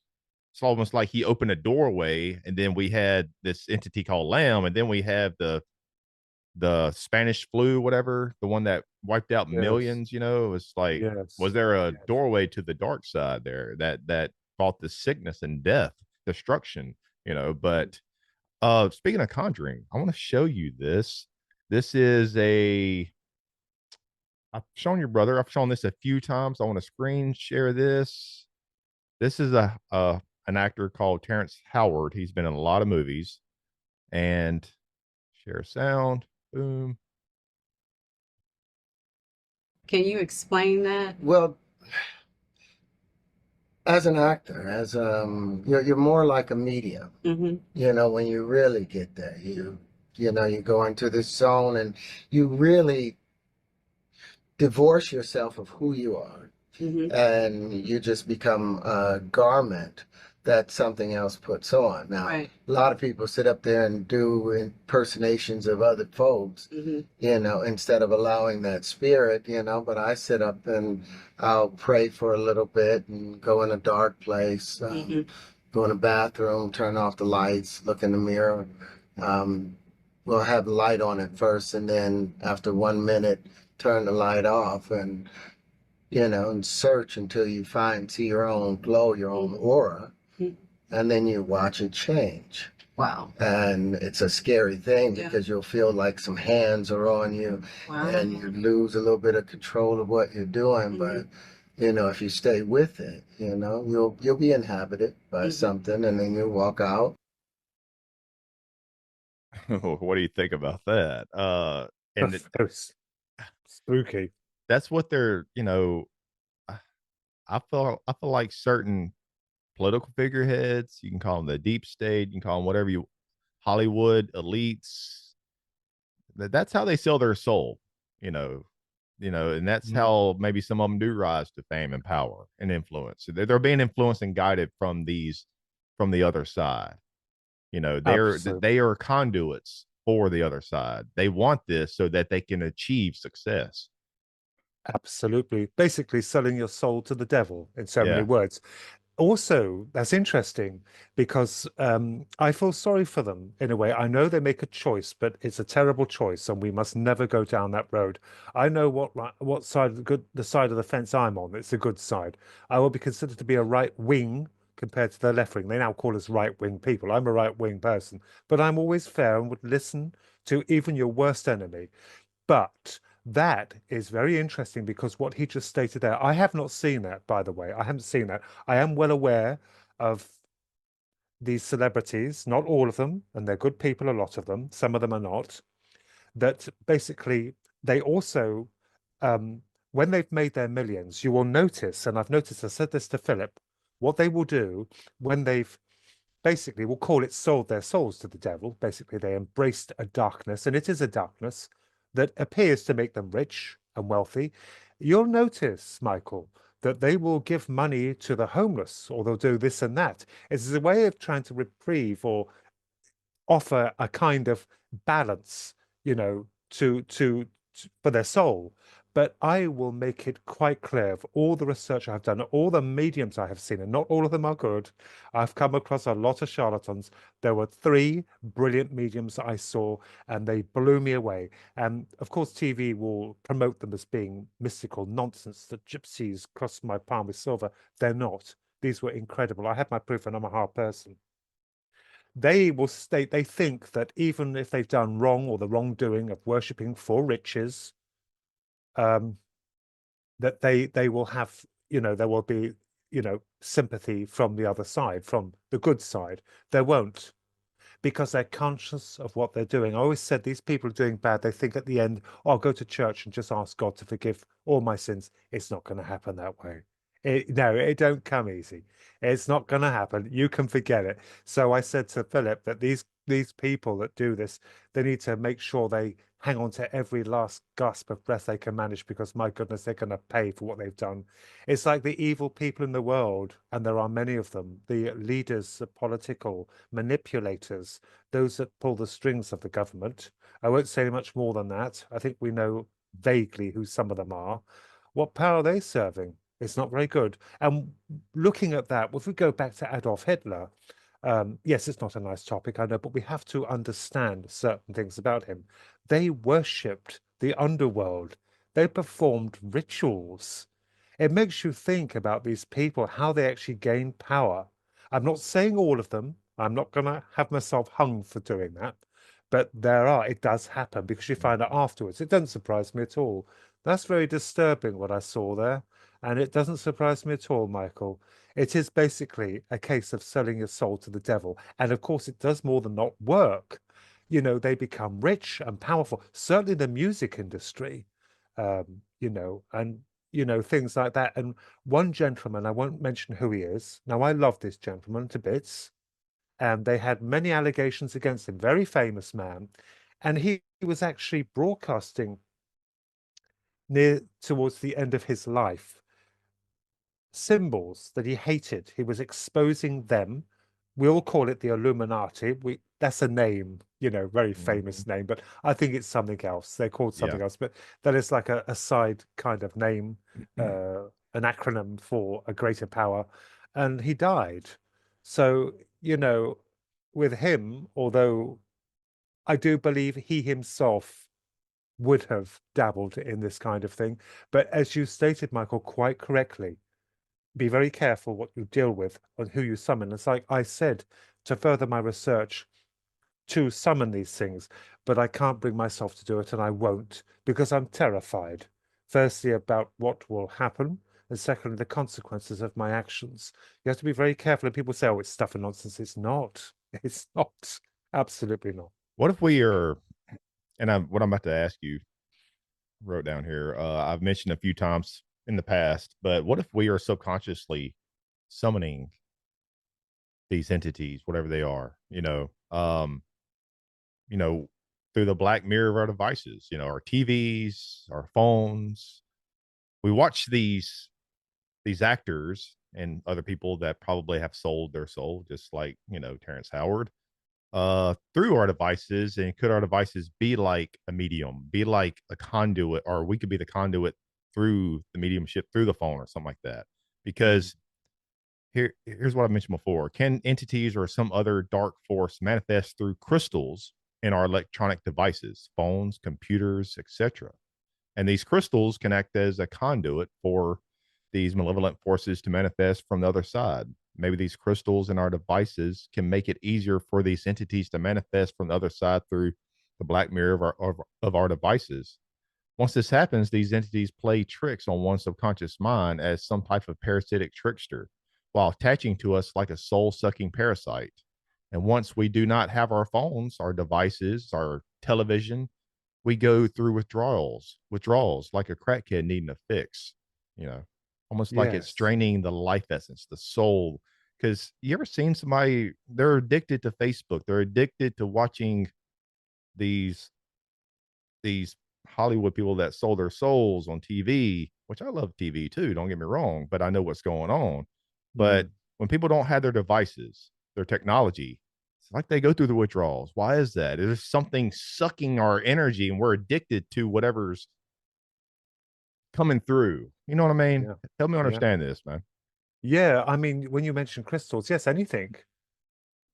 it's almost like he opened a doorway, and then we had this entity called Lamb, and then we have the Spanish flu, whatever, the one that wiped out Yes. millions. It was like, was Yes. there a Yes. doorway to the dark side there that brought the sickness and death, destruction? But speaking of conjuring, I want to show you this. This is I've shown your brother. I've shown this a few times. I want to screen share this. This is an actor called Terrence Howard. He's been in a lot of movies. And share sound. Boom. Can you explain that? Well, as an actor, you're more like a medium. Mm-hmm. When you really get there, you go into this zone and you really divorce yourself of who you are, Mm-hmm. and you just become a garment that something else puts on. Now, Right. a lot of people sit up there and do impersonations of other folks, Mm-hmm. instead of allowing that spirit, but I sit up and I'll pray for a little bit and go in a dark place, Mm-hmm. go in the bathroom, turn off the lights, look in the mirror. Um, we'll have the light on at first, and then after 1 minute, turn the light off, and search until you see your own glow, your own aura, Mhm. and then you watch it change. Wow. And it's a scary thing Yeah. because you'll feel like some hands are on you, Wow. and you lose a little bit of control of what you're doing. But if you stay with it, you'll be inhabited by something, and then you walk out. What do you think about that? And Very spooky. that's what they're, I I feel like certain political figureheads, you can call them the deep state, you can call them whatever you, Hollywood elites, that's how they sell their soul, you know, and that's Mm. how maybe some of them do rise to fame and power and influence. They're being influenced and guided from the other side. Absolutely. They are conduits for the other side. They want this so that they can achieve success. Absolutely. Basically, selling your soul to the devil in so many Yeah. words. Also, that's interesting because I feel sorry for them in a way. I know they make a choice, but it's a terrible choice, and we must never go down that road. I know what side of the side of the fence I'm on. It's the good side. I will be considered to be a right wing compared to the left wing. They now call us right wing people. I'm a right wing person, but I'm always fair and would listen to even your worst enemy. But that is very interesting because what he just stated there, I have not seen that, by the way. I haven't seen that. I am well aware of these celebrities, not all of them, and they're good people, a lot of them, some of them are not, that basically they also, um, when they've made their millions, you will notice, and I've noticed, I said this to Philip, what they will do when they've basically, we'll call it sold their souls to the devil. Basically, they embraced a darkness, and it is a darkness that appears to make them rich and wealthy. You'll notice, Michael, that they will give money to the homeless, or they'll do this and that. It's a way of trying to reprieve or offer a kind of balance, for their soul. But I will make it quite clear of all the research I've done, all the mediums I have seen, and not all of them are good. I've come across a lot of charlatans. There were three brilliant mediums that I saw, and they blew me away. And of course, TV will promote them as being mystical nonsense that gypsies crossed my palm with silver. They're not. These were incredible. I have my proof, and I'm a hard person. They will state they think that even if they've done wrong or the wrongdoing of worshipping for riches, um, that they will have, there will be, sympathy from the other side, from the good side. There won't, because they're conscious of what they're doing. I always said these people are doing bad. They think at the end, oh, I'll go to church and just ask God to forgive all my sins. It's not going to happen that way. No, it don't come easy. It's not going to happen. You can forget it. So I said to Philip that these people that do this, they need to make sure they hang on to every last gasp of breath they can manage, because my goodness, they're going to pay for what they've done. It's like the evil people in the world, and there are many of them, the leaders, the political manipulators, those that pull the strings of the government. I won't say much more than that. I think we know vaguely who some of them are. What power are they serving? It's not very good. And looking at that, if we go back to Adolf Hitler, yes, it's not a nice topic, I know, but we have to understand certain things about him. They worshipped the underworld. They performed rituals. It makes you think about these people, how they actually gain power. I'm not saying all of them. I'm not going to have myself hung for doing that. But it does happen, because you find out afterwards. It doesn't surprise me at all. That's very disturbing what I saw there. And it doesn't surprise me at all, Michael. It is basically a case of selling your soul to the devil. And of course, it does more than not work. They become rich and powerful, certainly the music industry, and, things like that. And one gentleman, I won't mention who he is. Now, I love this gentleman to bits. And they had many allegations against him, very famous man. And he was actually broadcasting near towards the end of his life symbols that he hated. He was exposing them. We all call it the Illuminati. That's a name, very famous name, but I think it's something else. They're called something Yeah. else, but that is like a side kind of name, an acronym for a greater power. And he died. So, with him, although I do believe he himself would have dabbled in this kind of thing, but as you stated, Michael, quite correctly, be very careful what you deal with and who you summon. It's like I said, to further my research, to summon these things, but I can't bring myself to do it, and I won't, because I'm terrified. Firstly, about what will happen, and secondly, the consequences of my actions. You have to be very careful. And people say, oh, it's stuff and nonsense. It's not. It's not. Absolutely not. What if we are, what I'm about to ask you, wrote down here, I've mentioned a few times in the past, but what if we are subconsciously summoning these entities, whatever they are, you know, through the black mirror of our devices, our TVs, our phones. We watch these actors and other people that probably have sold their soul, just like, Terrence Howard, through our devices. And could our devices be like a medium, be like a conduit, or we could be the conduit through the mediumship, through the phone or something like that? Because here's what I mentioned before. Can entities or some other dark force manifest through crystals in our electronic devices, phones, computers, etc.? And these crystals can act as a conduit for these malevolent forces to manifest from the other side. Maybe these crystals in our devices can make it easier for these entities to manifest from the other side through the black mirror of our devices. Once this happens, these entities play tricks on one's subconscious mind as some type of parasitic trickster while attaching to us like a soul sucking parasite. And once we do not have our phones, our devices, our television, we go through withdrawals like a crackhead needing a fix, you know, almost like it's Yes. draining the life essence, the soul. Because you ever seen somebody, they're addicted to Facebook, they're addicted to watching these these Hollywood people that sold their souls on TV, which I love TV too, don't get me wrong, but I know what's going on. But Mm. when people don't have their devices, their technology, it's like they go through the withdrawals. Why is that? There's something sucking our energy and we're addicted to whatever's coming through. You know what I mean? Yeah. Help me Yeah. understand this, man. Yeah. I mean, when you mention crystals, yes, anything.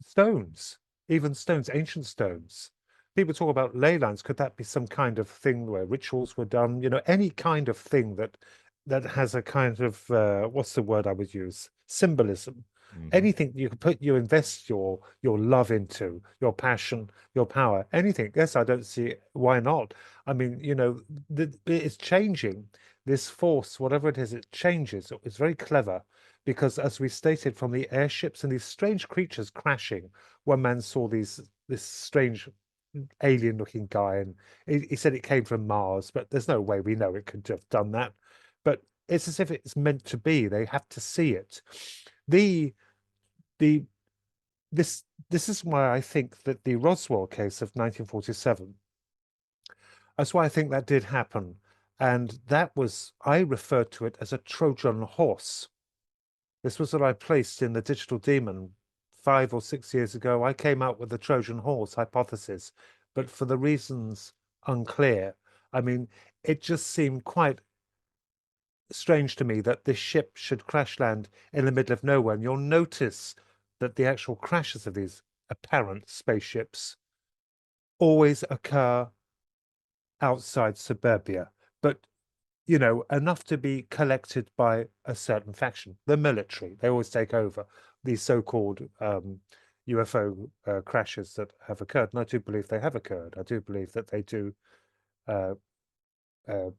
Stones, even stones, ancient stones. People talk about ley lines. Could that be some kind of thing where rituals were done? You know, any kind of thing that has a kind of what's the word I would use? Symbolism. Mm-hmm. Anything you could put, you invest your love into, your passion, your power, anything. Yes, I don't see why not. I mean, you know, it's changing. This force, whatever it is, it changes. It's very clever because as we stated from the airships and these strange creatures crashing, one man saw this strange alien looking guy and he said it came from Mars, but there's no way we know it could have done that. But it's as if it's meant to be. They have to see it. The the this is why I think that the Roswell case of 1947, that's why I think that did happen. And that was, I referred to it as a Trojan horse. This was what I placed in the Digital Demon 5 or 6 years ago. I came out with the Trojan horse hypothesis, but for the reasons unclear. I mean, it just seemed quite strange to me that this ship should crash land in the middle of nowhere. And you'll notice that the actual crashes of these apparent spaceships always occur outside suburbia, but you know, enough to be collected by a certain faction, the military. They always take over these so-called UFO crashes that have occurred, and I do believe they have occurred. I do believe that they do, uh, uh,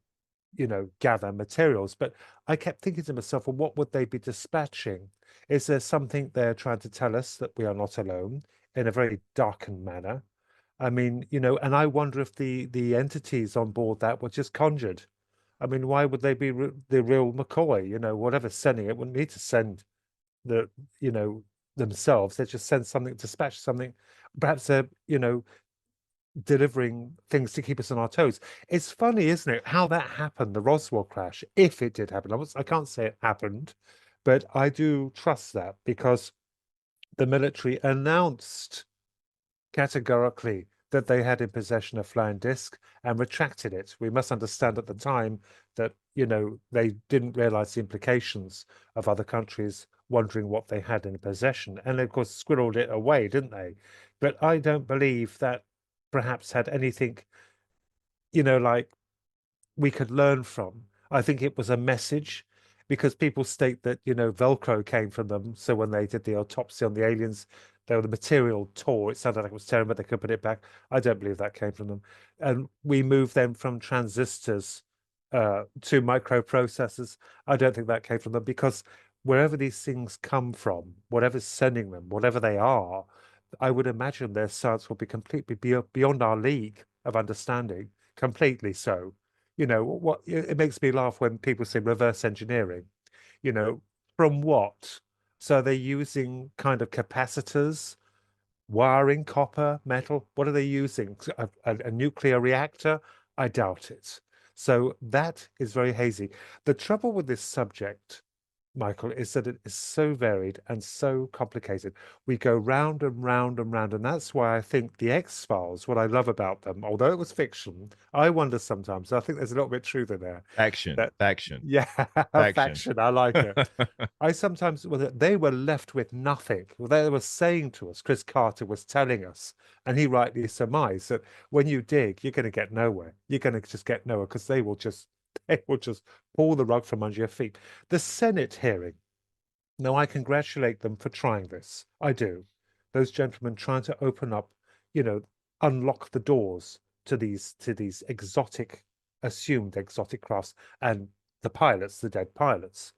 you know, gather materials. But I kept thinking to myself, well, what would they be dispatching? Is there something they're trying to tell us that we are not alone in a very darkened manner? I mean, you know, and I wonder if the entities on board that were just conjured. I mean, why would they be the real McCoy? You know, whatever's sending it wouldn't need to send the, you know, themselves. They just send something, dispatch something. Perhaps they're, you know, delivering things to keep us on our toes. It's funny, isn't it, how that happened, the Roswell crash, if it did happen. I can't say it happened, but I do trust that because the military announced categorically that they had in possession a flying disc and retracted it. We must understand at the time that, you know, they didn't realize the implications of other countries wondering what they had in possession. And of course, squirreled it away, didn't they? But I don't believe that perhaps had anything, you know, like we could learn from. I think it was a message because people state that, you know, Velcro came from them. So when they did the autopsy on the aliens, the material tore. It sounded like it was tearing, but they could put it back. I don't believe that came from them. And we moved them from transistors to microprocessors. I don't think that came from them because wherever these things come from, whatever's sending them, whatever they are, I would imagine their science will be completely beyond our league of understanding, completely so. You know, what it makes me laugh when people say reverse engineering, you know, from what? So they're using kind of capacitors, wiring, copper, metal. What are they using? A nuclear reactor? I doubt it. So that is very hazy. The trouble with this subject, Michael, is that it is so varied and so complicated. We go round and round and round, and that's why I think the X-Files, what I love about them, although it was fiction, I wonder sometimes, I think there's a little bit of truth in there. Faction, That, faction, yeah, faction. faction, I like it. I sometimes, well, they were left with nothing. Well, they were saying to us, Chris Carter was telling us, and he rightly surmised that when you dig, you're going to get nowhere. You're going to just get nowhere because they will just pull the rug from under your feet. The Senate hearing. Now, I congratulate them for trying this. I do. Those gentlemen trying to open up, you know, unlock the doors to these exotic, assumed exotic crafts and the pilots, the dead pilots.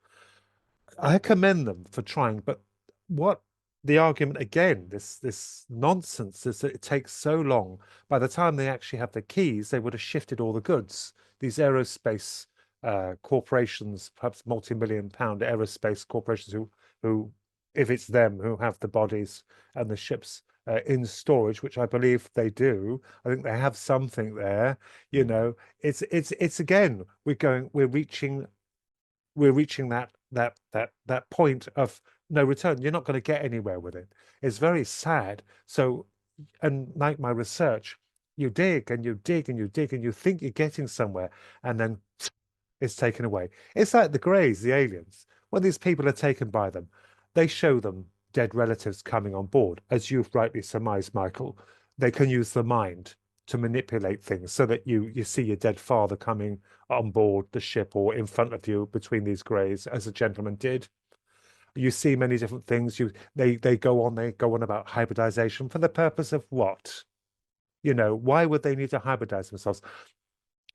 I commend them for trying, but what the argument again, this nonsense is that it takes so long. By the time they actually have the keys, they would have shifted all the goods. These aerospace corporations, perhaps multi-million-pound aerospace corporations, who, if it's them who have the bodies and the ships in storage, which I believe they do, I think they have something there. You know, it's again, we're reaching that point of no return. You're not going to get anywhere with it. It's very sad. So, and like my research, you dig and you dig and you dig and you think you're getting somewhere, and then it's taken away. It's like the Greys, the aliens. When these people are taken by them, they show them dead relatives coming on board. As you've rightly surmised, Michael, they can use the mind to manipulate things so that you see your dead father coming on board the ship or in front of you between these Greys, as a gentleman did. You see many different things. They go on about hybridization for the purpose of what? You know, why would they need to hybridize themselves?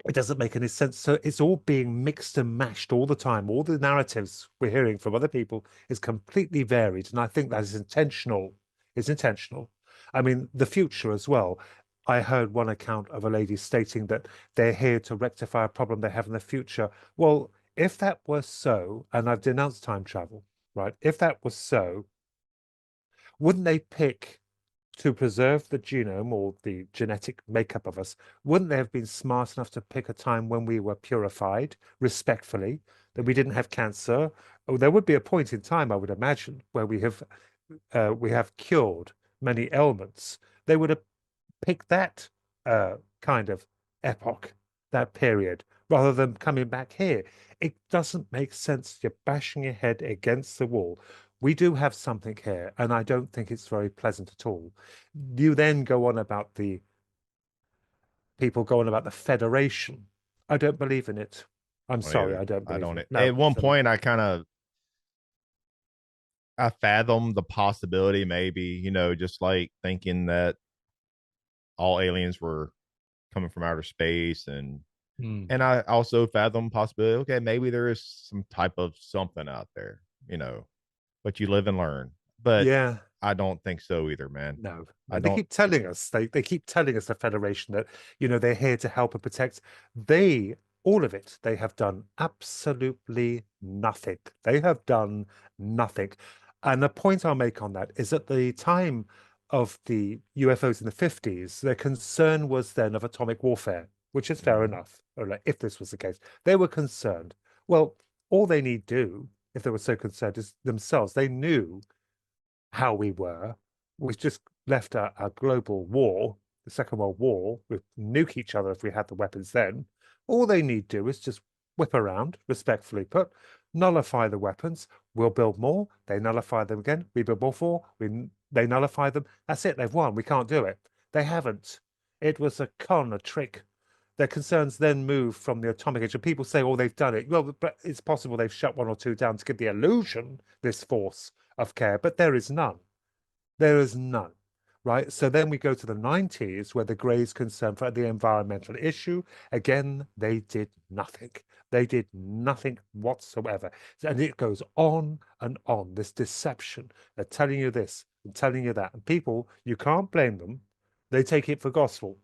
It doesn't make any sense. So it's all being mixed and mashed all the time. All the narratives we're hearing from other people is completely varied. And I think that is intentional. It's intentional. I mean, the future as well. I heard one account of a lady stating that they're here to rectify a problem they have in the future. Well, if that was so, and I've denounced time travel, right? If that was so, wouldn't they pick to preserve the genome or the genetic makeup of us? Wouldn't they have been smart enough to pick a time when we were purified respectfully, that we didn't have cancer? Oh, there would be a point in time, I would imagine, where we have cured many ailments. They would have picked that kind of epoch, that period, rather than coming back here. It doesn't make sense. You're bashing your head against the wall. We do have something here, and I don't think it's very pleasant at all. You then go on about the people going about the Federation. I don't believe in it. I'm Oh, sorry, yeah, I don't I believe don't. in it. No, At one it's a point, I fathomed the possibility, maybe, just like thinking that all aliens were coming from outer space, and Mm. I also fathomed possibility. Okay, maybe there is some type of something out there, but you live and learn. But Yeah. I don't think so either, man. No, I no, they don't. keep telling us, they keep telling us, the Federation, that, they're here to help and protect. They, all of it, they have done absolutely nothing. They have done nothing. And the point I'll make on that is at the time of the UFOs in the 50s, their concern was then of atomic warfare, which is fair Mhm. enough, or like, if this was the case. They were concerned. Well, all they need do, if they were so concerned, is themselves. They knew how we were. We just left a global war, the Second World War, we'd nuke each other if we had the weapons then. All they need to do is just whip around, respectfully put, nullify the weapons. We'll build more. They nullify them again. We build more for. They nullify them. That's it. They've won. We can't do it. They haven't. It was a con, a trick. Their concerns then move from the atomic age. And people say, oh, they've done it. Well, but it's possible they've shut one or two down to give the illusion, this force of care, but there is none. There is none, right? So then we go to the 90s, where the Greys concerned for the environmental issue. Again, they did nothing. They did nothing whatsoever. And it goes on and on, this deception. They're telling you this and telling you that. And people, you can't blame them. They take it for gospel.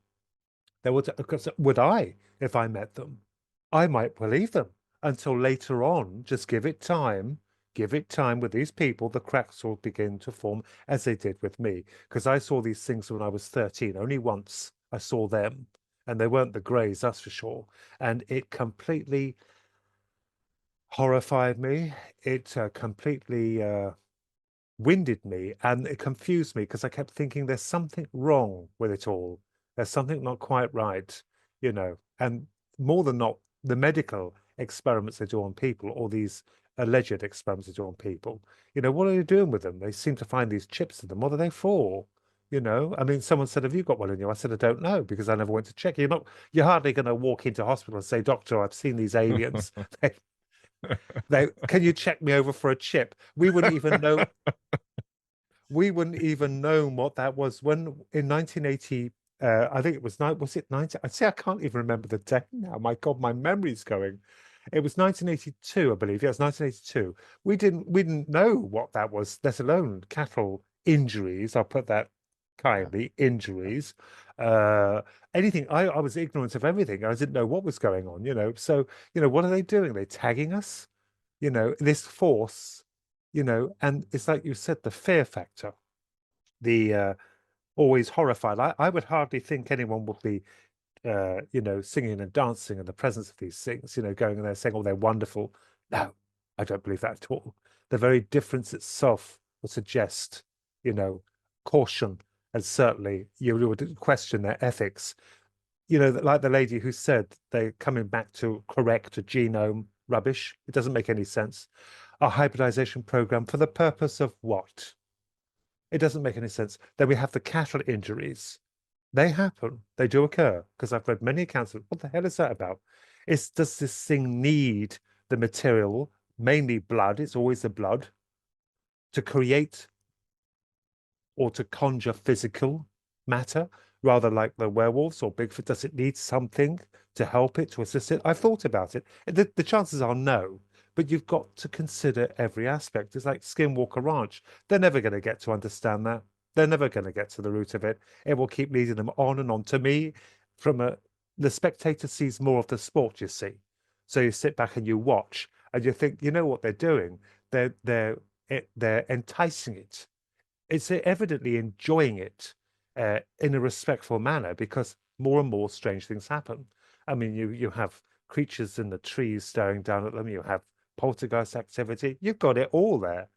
They would, because would I, if I met them? I might believe them until later on. Just give it time. Give it time with these people. The cracks will begin to form, as they did with me. Because I saw these things when I was 13. Only once I saw them. And they weren't the Greys, that's for sure. And it completely horrified me. It completely winded me, and it confused me, because I kept thinking there's something wrong with it all. There's something not quite right, and more than not, the medical experiments they do on people, or these alleged experiments they do on people, what are they doing with them? They seem to find these chips in them. What are they for? I mean, someone said, have you got one in you? I said, I don't know, because I never went to check. You're hardly going to walk into hospital and say, doctor, I've seen these aliens. Can you check me over for a chip? We wouldn't even know what that was when in 1980. I think it was it 90? I see, I can't even remember the date now. My God, my memory's going. It was 1982, I believe. Yes, 1982. We didn't know what that was, let alone cattle injuries. I'll put that kindly, injuries, uh, anything. I was ignorant of everything. I didn't know what was going on, So, what are they doing? They're tagging us, this force, and it's like you said, the fear factor, the always horrified. I would hardly think anyone would be singing and dancing in the presence of these things, going in there saying, oh, they're wonderful. No, I don't believe that at all. The very difference itself would suggest, caution, and certainly you would question their ethics. Like the lady who said they're coming back to correct a genome rubbish. It doesn't make any sense. A hybridization program for the purpose of what? It doesn't make any sense. Then we have the cattle injuries. They happen. They do occur because I've read many accounts of what the hell is that about? Does this thing need the material, mainly blood? It's always the blood to create or to conjure physical matter, rather like the werewolves or Bigfoot. Does it need something to help it, to assist it? I've thought about it. The chances are no, but you've got to consider every aspect. It's like Skinwalker Ranch. They're never going to get to understand that. They're never going to get to the root of it. It will keep leading them on and on. To me, the spectator sees more of the sport, you see. So you sit back and you watch and you think, you know what they're doing? They're enticing it. It's evidently enjoying it in a respectful manner because more and more strange things happen. I mean, you have creatures in the trees staring down at them. You have poltergeist activity. You've got it all there.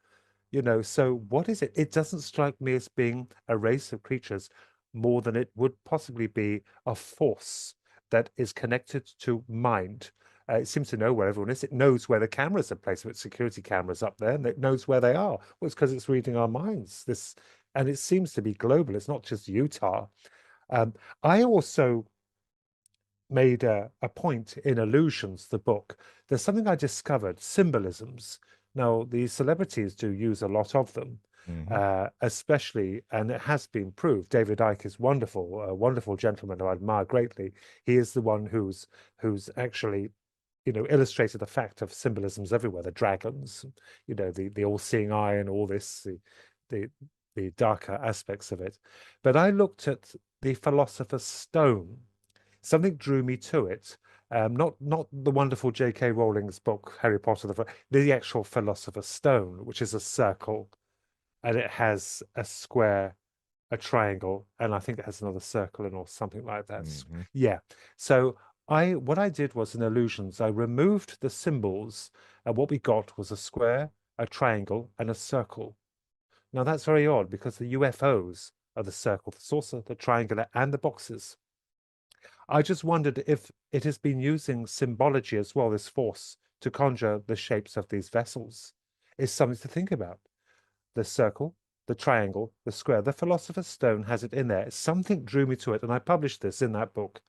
So what is it? It doesn't strike me as being a race of creatures more than it would possibly be a force that is connected to mind. It seems to know where everyone is. It knows where the cameras are placed, with security cameras up there, and it knows where they are. Well, it's because it's reading our minds. And it seems to be global. It's not just Utah. I also made a point in Illusions, the book. There's something I discovered, symbolisms. Now, the celebrities do use a lot of them, especially, and it has been proved. David Icke is wonderful, a wonderful gentleman who I admire greatly. He is the one who's actually, illustrated the fact of symbolisms everywhere. The dragons, the all-seeing eye, and all this, the darker aspects of it. But I looked at the Philosopher's Stone. Something drew me to it. Not the wonderful J.K. Rowling's book, Harry Potter, the actual Philosopher's Stone, which is a circle, and it has a square, a triangle, and I think it has another circle and or something like that. Yeah. So what I did was in Illusions, I removed the symbols, and what we got was a square, a triangle, and a circle. Now that's very odd because the UFOs are the circle, the saucer, the triangular, and the boxes. I just wondered if it has been using symbology as well, this force, to conjure the shapes of these vessels. Is something to think about. The circle, the triangle, the square. The Philosopher's Stone has it in there. Something drew me to it, and I published this in that book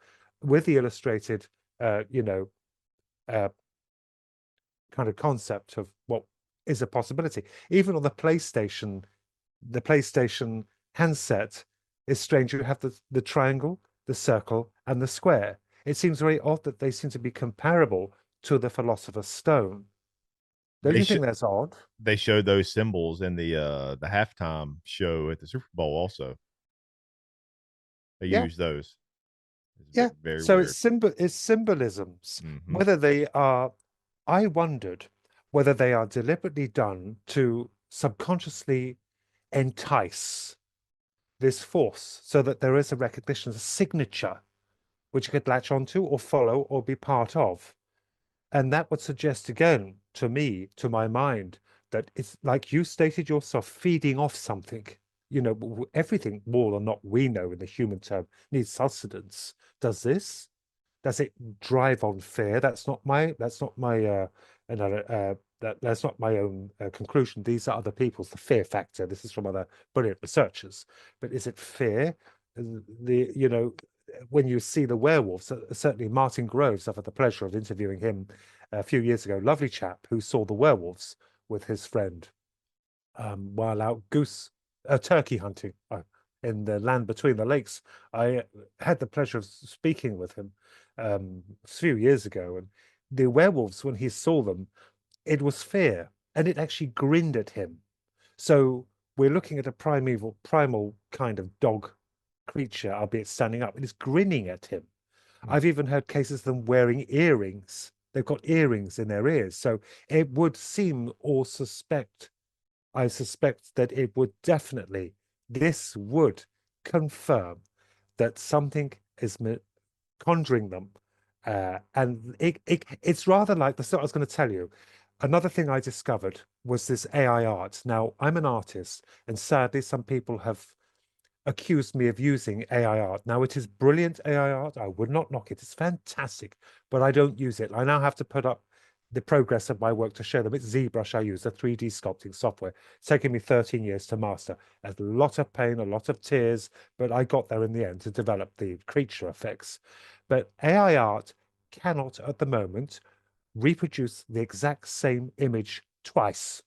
with the illustrated, kind of concept of what is a possibility. Even on the PlayStation handset is strange. You have the triangle, the circle, and the square. It seems very odd that they seem to be comparable to the Philosopher's Stone. Don't you think that's odd? They showed those symbols in the halftime show at the Super Bowl also. They used those. Yeah. Very so weird. It's symbolisms. Whether they are, I wondered whether they are deliberately done to subconsciously entice this force so that there is a recognition, a signature, which you could latch onto or follow or be part of. And that would suggest again to me, to my mind, that it's like you stated yourself, feeding off something. Everything more or not we know in the human term needs sustenance. Does it drive on fear? That's not my that's not my own conclusion. These are other people's, the fear factor. This is from other brilliant researchers. But is it fear? When you see the werewolves, certainly Martin Groves, I've had the pleasure of interviewing him a few years ago, lovely chap who saw the werewolves with his friend while out turkey hunting in the land between the lakes. I had the pleasure of speaking with him a few years ago, and the werewolves, when he saw them, it was fear, and it actually grinned at him. So we're looking at a primal kind of dog creature, albeit standing up, and is grinning at him. I've even heard cases of them wearing earrings. They've got earrings in their ears. So it would seem or suspect, I suspect that it would definitely, this would confirm that something is conjuring them. And it's rather like the stuff I was going to tell you. Another thing I discovered was this AI art. Now, I'm an artist, and sadly, some people have accused me of using AI art. Now, it is brilliant AI art. I would not knock it. It's fantastic, but I don't use it. I now have to put up the progress of my work to show them. It's ZBrush I use, the 3D sculpting software. It's taken me 13 years to master. A lot of pain, a lot of tears, but I got there in the end to develop the creature effects. But AI art cannot, at the moment, reproduce the exact same image twice.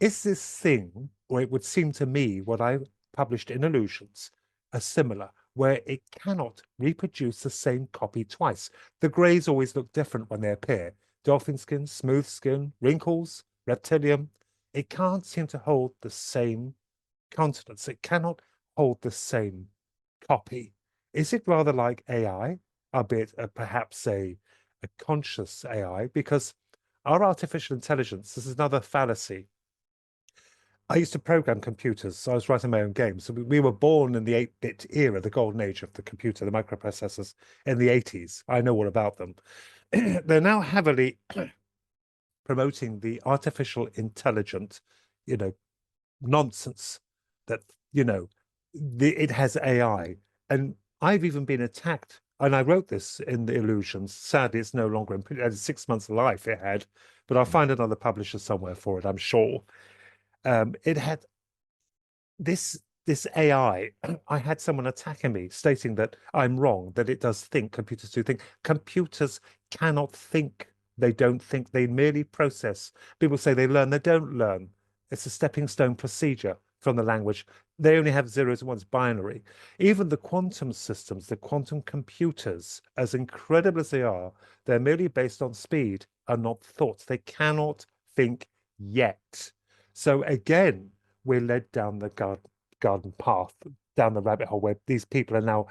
Is this thing, or it would seem to me, what I published in Illusions, a similar, where it cannot reproduce the same copy twice. The greys always look different when they appear. Dolphin skin, smooth skin, wrinkles, reptilian. It can't seem to hold the same countenance. It cannot hold the same copy. Is it rather like AI, albeit perhaps a conscious AI? Because our artificial intelligence, this is another fallacy. I used to program computers, so I was writing my own games. So we were born in the 8-bit era, the golden age of the computer, the microprocessors in the 80s. I know all about them. They're now heavily promoting the artificial intelligent, you know, nonsense that, it has AI. And I've even been attacked. And I wrote this in the Illusions. Sadly, it's no longer in, it had 6 months of life it had, but I'll find another publisher somewhere for it, I'm sure. It had this AI. I had someone attacking me, stating that I'm wrong, that it does think, computers do think. Computers cannot think. They don't think, they merely process. People say they learn, they don't learn. It's a stepping stone procedure from the language. They only have zeros and ones, binary. Even the quantum systems, the quantum computers, as incredible as they are, they're merely based on speed and not thoughts. They cannot think yet. So again, we're led down the garden path, down the rabbit hole, where these people are now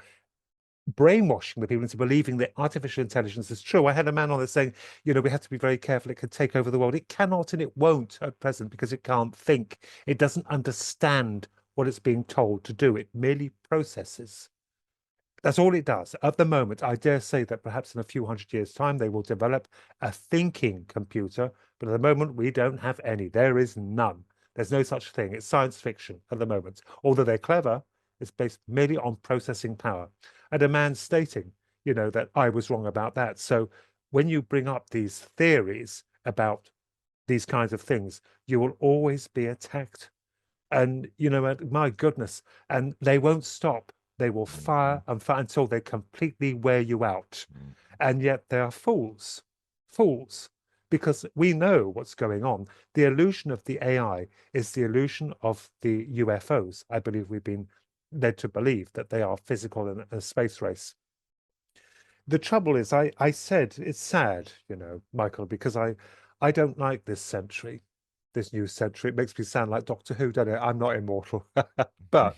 brainwashing the people into believing that artificial intelligence is true. I had a man on there saying, we have to be very careful. It could take over the world. It cannot and it won't at present because it can't think. It doesn't understand what it's being told to do. It merely processes. That's all it does. At the moment, I dare say that perhaps in a few hundred years' time, they will develop a thinking computer. But at the moment, we don't have any. There is none. There's no such thing. It's science fiction at the moment. Although they're clever, it's based merely on processing power. And a man stating, that I was wrong about that. So when you bring up these theories about these kinds of things, you will always be attacked. And, my goodness, and they won't stop. They will fire and fire until they completely wear you out. And yet they are fools, because we know what's going on. The illusion of the AI is the illusion of the UFOs. I believe we've been led to believe that they are physical in a space race. The trouble is, I said, it's sad, Michael, because I don't like this century, this new century. It makes me sound like Doctor Who, doesn't it? I'm not immortal. But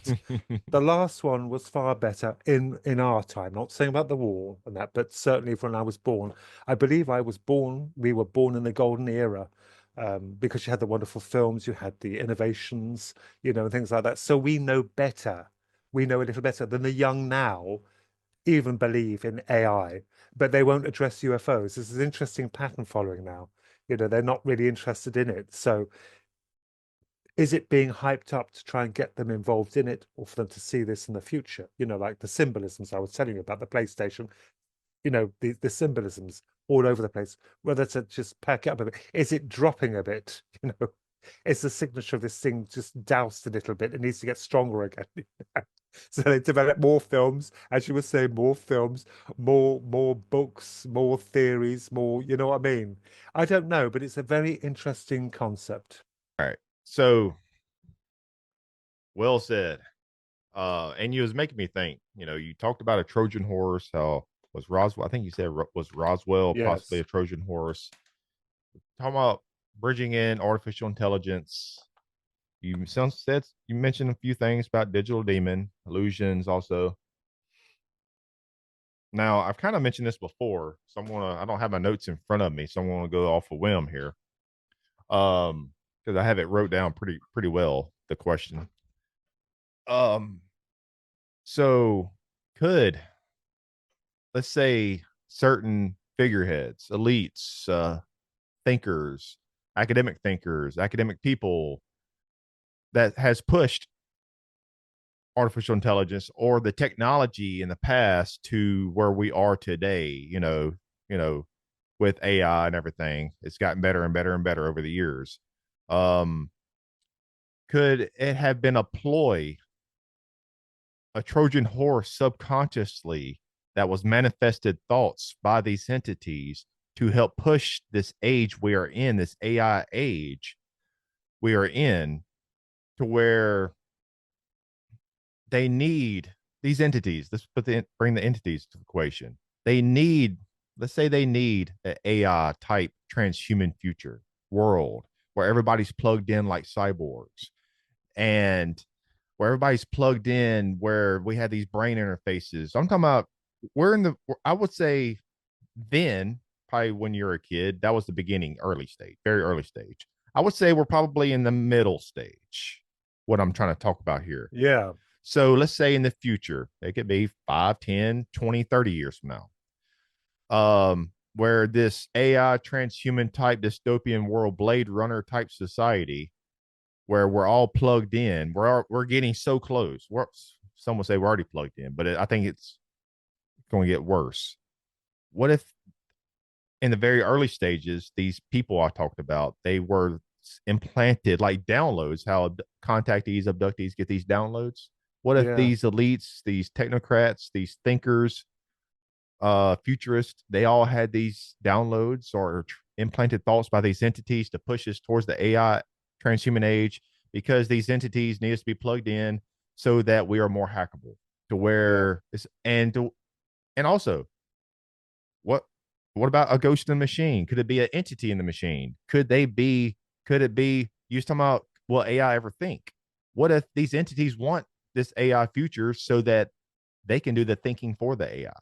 the last one was far better in our time. Not saying about the war and that, but certainly when I was born. I believe we were born in the golden era, because you had the wonderful films, you had the innovations, and things like that. So we know better. We know a little better than the young now even believe in AI, but they won't address UFOs. This is an interesting pattern following now. They're not really interested in it. So is it being hyped up to try and get them involved in it, or for them to see this in the future? Like the symbolisms I was telling you about the PlayStation, the symbolisms all over the place, whether to just pack it up a bit. Is it dropping a bit? Is the signature of this thing just doused a little bit? It needs to get stronger again. So they develop more films, as you were saying, more films, more books, more theories, more, you know what I mean? I don't know, but it's a very interesting concept. All right. So well said. And you was making me think, you talked about a Trojan horse, how was Roswell, I think you said was Roswell possibly Yes. a Trojan horse. Talking about bridging in artificial intelligence You mentioned a few things about digital demon illusions also. Now, I've kind of mentioned this before, so I don't have my notes in front of me, so I'm going to go off a whim here. Because I have it wrote down pretty well, the question. Um, so could, let's say, certain figureheads, elites, thinkers, academic people that has pushed artificial intelligence or the technology in the past to where we are today, you know, with AI and everything, it's gotten better and better and better over the years. Um, could it have been a ploy, a Trojan horse subconsciously that was manifested thoughts by these entities to help push this age we are in, this AI age we are in, to where they need these entities. Bring the entities to the equation. They need, let's say, they need an AI type transhuman future world where everybody's plugged in like cyborgs, and where everybody's plugged in, where we have these brain interfaces. I'm talking about we're in the. I would say then, probably when you're a kid, that was the beginning, early stage, very early stage. I would say we're probably in the middle stage. What I'm trying to talk about here. Yeah. So let's say in the future, it could be 5, 10, 20, 30 years from now, where this AI transhuman type dystopian world, Blade Runner type society, where we're all plugged in, we're getting so close. Some will say we're already plugged in, but I think it's going to get worse. What if in the very early stages, these people I talked about, they were implanted like downloads, how contactees, abductees get these downloads? What if Yeah. these elites, these technocrats, these thinkers, futurists, they all had these downloads or implanted thoughts by these entities to push us towards the AI transhuman age, because these entities need us to be plugged in so that we are more hackable to Yeah. where it's and also what what about a ghost in the machine? Could it be an entity in the machine? Could it be you talking about will AI ever think? What if these entities want this AI future so that they can do the thinking for the AI?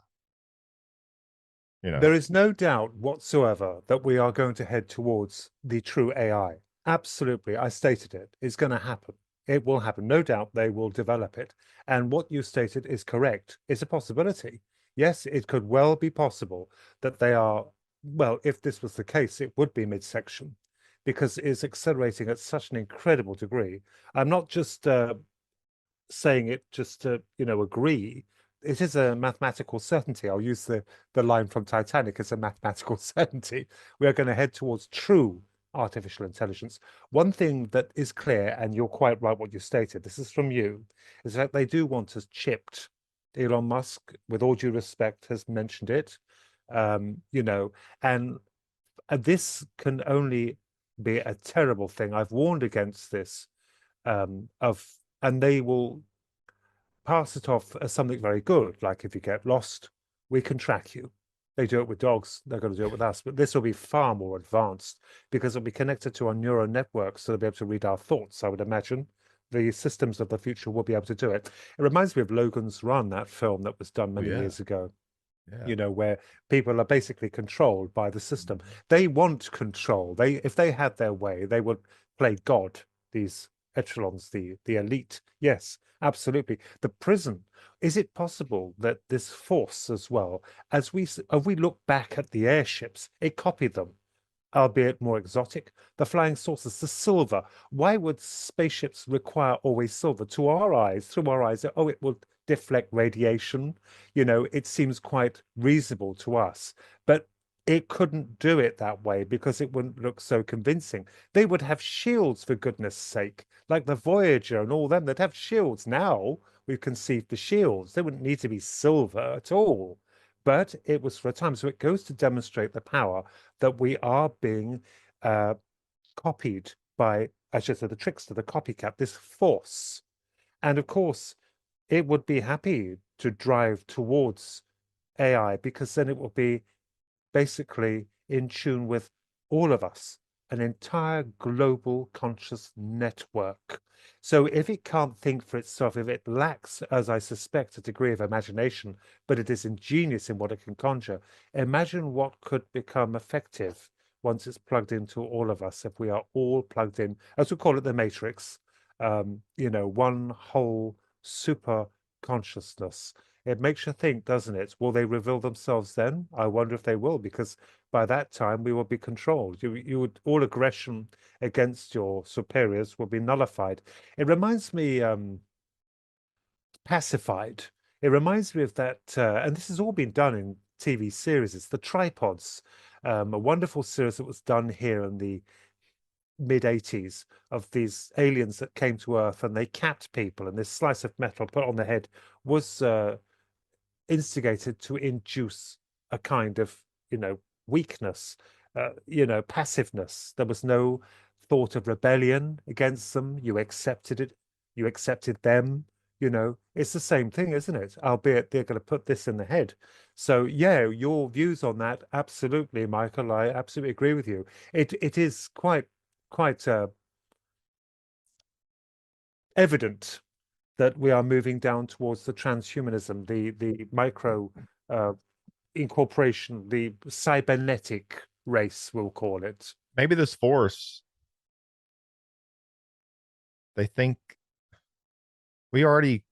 You know, There is no doubt whatsoever that we are going to head towards the true AI. Absolutely. I stated it. It's going to happen. It will happen. No doubt they will develop it. And what you stated is correct. It's a possibility. Yes, it could well be possible that they are, well, if this was the case, it would be midsection because it's accelerating at such an incredible degree. I'm not just saying it just to, agree. It is a mathematical certainty. I'll use the line from Titanic as a mathematical certainty. We are going to head towards true artificial intelligence. One thing that is clear, and you're quite right what you stated, this is from you, is that they do want us chipped. Elon Musk, with all due respect, has mentioned it. Um, you know, and this can only be a terrible thing. I've warned against this of and they will pass it off as something very good. Like if you get lost, we can track you. They do it with dogs, they're going to do it with us, but this will be far more advanced because it'll be connected to our neural networks, so they'll be able to read our thoughts, I would imagine. The systems of the future will be able to do it. It reminds me of Logan's Run, that film that was done oh many yeah, years ago, yeah. where people are basically controlled by the system. They want control. If they had their way, they would play God, these echelons, the elite. Yes, absolutely. The prison. Is it possible that this force as well, as we look back at the airships, it copied them, albeit more exotic. The flying saucers, the silver. Why would spaceships require always silver? To our eyes, through our eyes, oh, it will deflect radiation. It seems quite reasonable to us. But it couldn't do it that way because it wouldn't look so convincing. They would have shields, for goodness sake, like the Voyager and all them. They'd have shields. Now we've conceived the shields. They wouldn't need to be silver at all. But it was for a time. So it goes to demonstrate the power that we are being uh, copied by, I should say, the trickster, the copycat, this force. And of course, it would be happy to drive towards AI because then it will be basically in tune with all of us. an entire global conscious network. So if it can't think for itself, if it lacks, as I suspect, a degree of imagination, but it is ingenious in what it can conjure, imagine what could become effective once it's plugged into all of us, if we are all plugged in, as we call it, the matrix, one whole super consciousness. It makes you think, doesn't it? Will they reveal themselves then? I wonder if they will, because by that time we will be controlled. You would all aggression against your superiors will be nullified. It reminds me, pacified. It reminds me of that, and this has all been done in TV series. It's the Tripods, a wonderful series that was done here in the mid 80s of these aliens that came to Earth and they capped people, and this slice of metal put on the head was instigated to induce a kind of, weakness, passiveness. There was no thought of rebellion against them. You accepted it. You accepted them. It's the same thing, isn't it? Albeit they're going to put this in the head. So yeah, your views on that, absolutely, Michael. I absolutely agree with you. It is quite evident that we are moving down towards the transhumanism, the micro uh, incorporation, the cybernetic race, we'll call it. Maybe this force, they think we already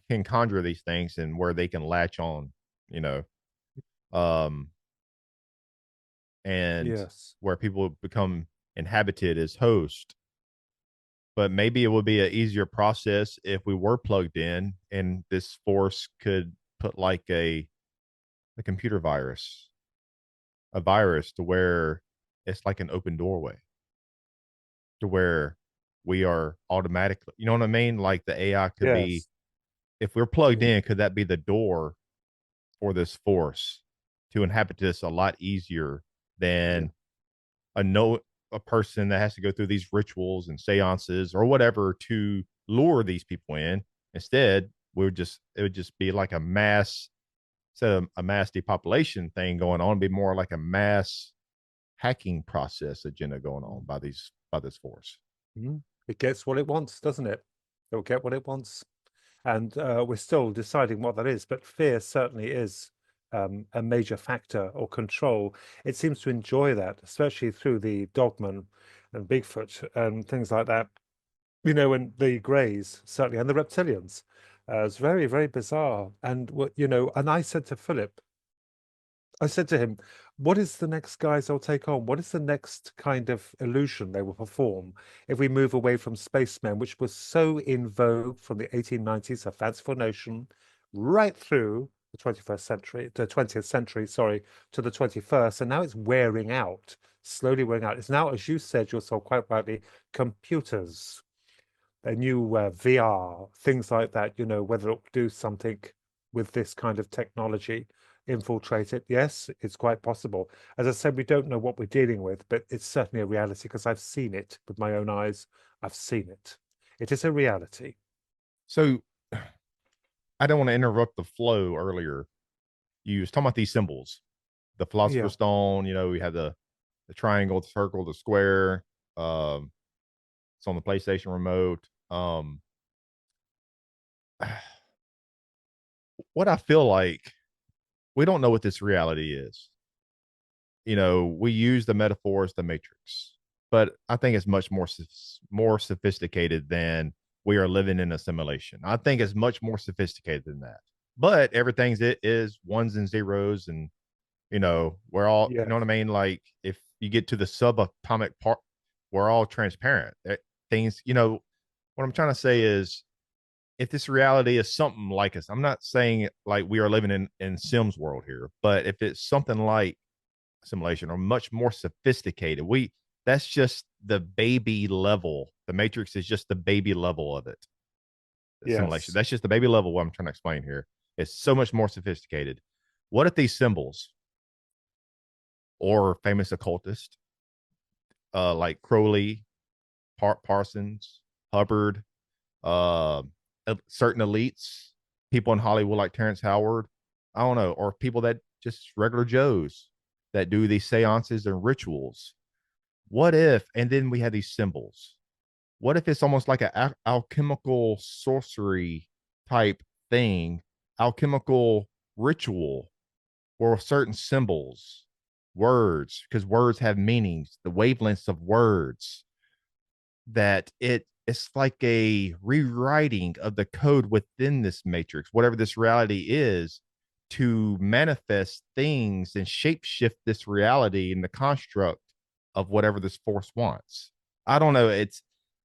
can conjure these things and where they can latch on, you know, um, and Yes. where people become inhabited as host. But maybe it would be an easier process if we were plugged in and this force could put like a computer virus, a virus to where it's like an open doorway to where we are automatically, you know what I mean? Like the AI could be, Yes. if we're plugged Mm. in, could that be the door for this force to inhabit this a lot easier Yeah. than a no a person that has to go through these rituals and seances or whatever to lure these people in. Instead, it would just be like a mass, instead of a mass depopulation thing going on, it'd be more like a mass hacking process agenda going on by this force. Mm. It gets what it wants, doesn't it? It'll get what it wants. And we're still deciding what that is, but fear certainly is a major factor, or control. It seems to enjoy that, especially through the dogman and Bigfoot and things like that. And the Greys, certainly, and the reptilians. It's very, very bizarre. And and I said to him, what is the next guys they'll take on? What is the next kind of illusion they will perform if we move away from spacemen, which was so in vogue from the 1890s, a fanciful notion, right through the 21st century, the 20th century, sorry, to the 21st. And now it's wearing out, slowly wearing out. It's now, as you said yourself quite rightly, computers, a new VR, things like that, whether it'll do something with this kind of technology, infiltrate it. Yes, it's quite possible. As I said, we don't know what we're dealing with, but it's certainly a reality because I've seen it with my own eyes. I've seen it. It is a reality. So I don't want to interrupt the flow earlier. You was talking about these symbols, the Yeah. philosopher's stone, we have the triangle, the circle, the square. Um, it's on the PlayStation remote. What I feel like, we don't know what this reality is. We use the metaphor as the matrix, but I think it's much more sophisticated than we are living in a simulation. I think it's much more sophisticated than that. But everything's it is ones and zeros, and we're all, you Yeah. know what I mean? Like if you get to the subatomic part, we're all transparent. Things, what I'm trying to say is, if this reality is something like us, I'm not saying like we are living in Sims world here, but if it's something like simulation or much more sophisticated, that's just the baby level. The Matrix is just the baby level of it. The simulation. Yes. That's just the baby level. What I'm trying to explain here. It's so much more sophisticated. What if these symbols or famous occultists like Crowley, Parsons, Hubbard, uh, certain elites, people in Hollywood like Terrence Howard, I don't know, or people that just regular Joes that do these seances and rituals, what if, and then we have these symbols. What if it's almost like an alchemical sorcery type thing, alchemical ritual, or certain symbols, words, because words have meanings, the wavelengths of words, that it's like a rewriting of the code within this matrix, whatever this reality is, to manifest things and shapeshift this reality in the construct of whatever this force wants. I don't know. It's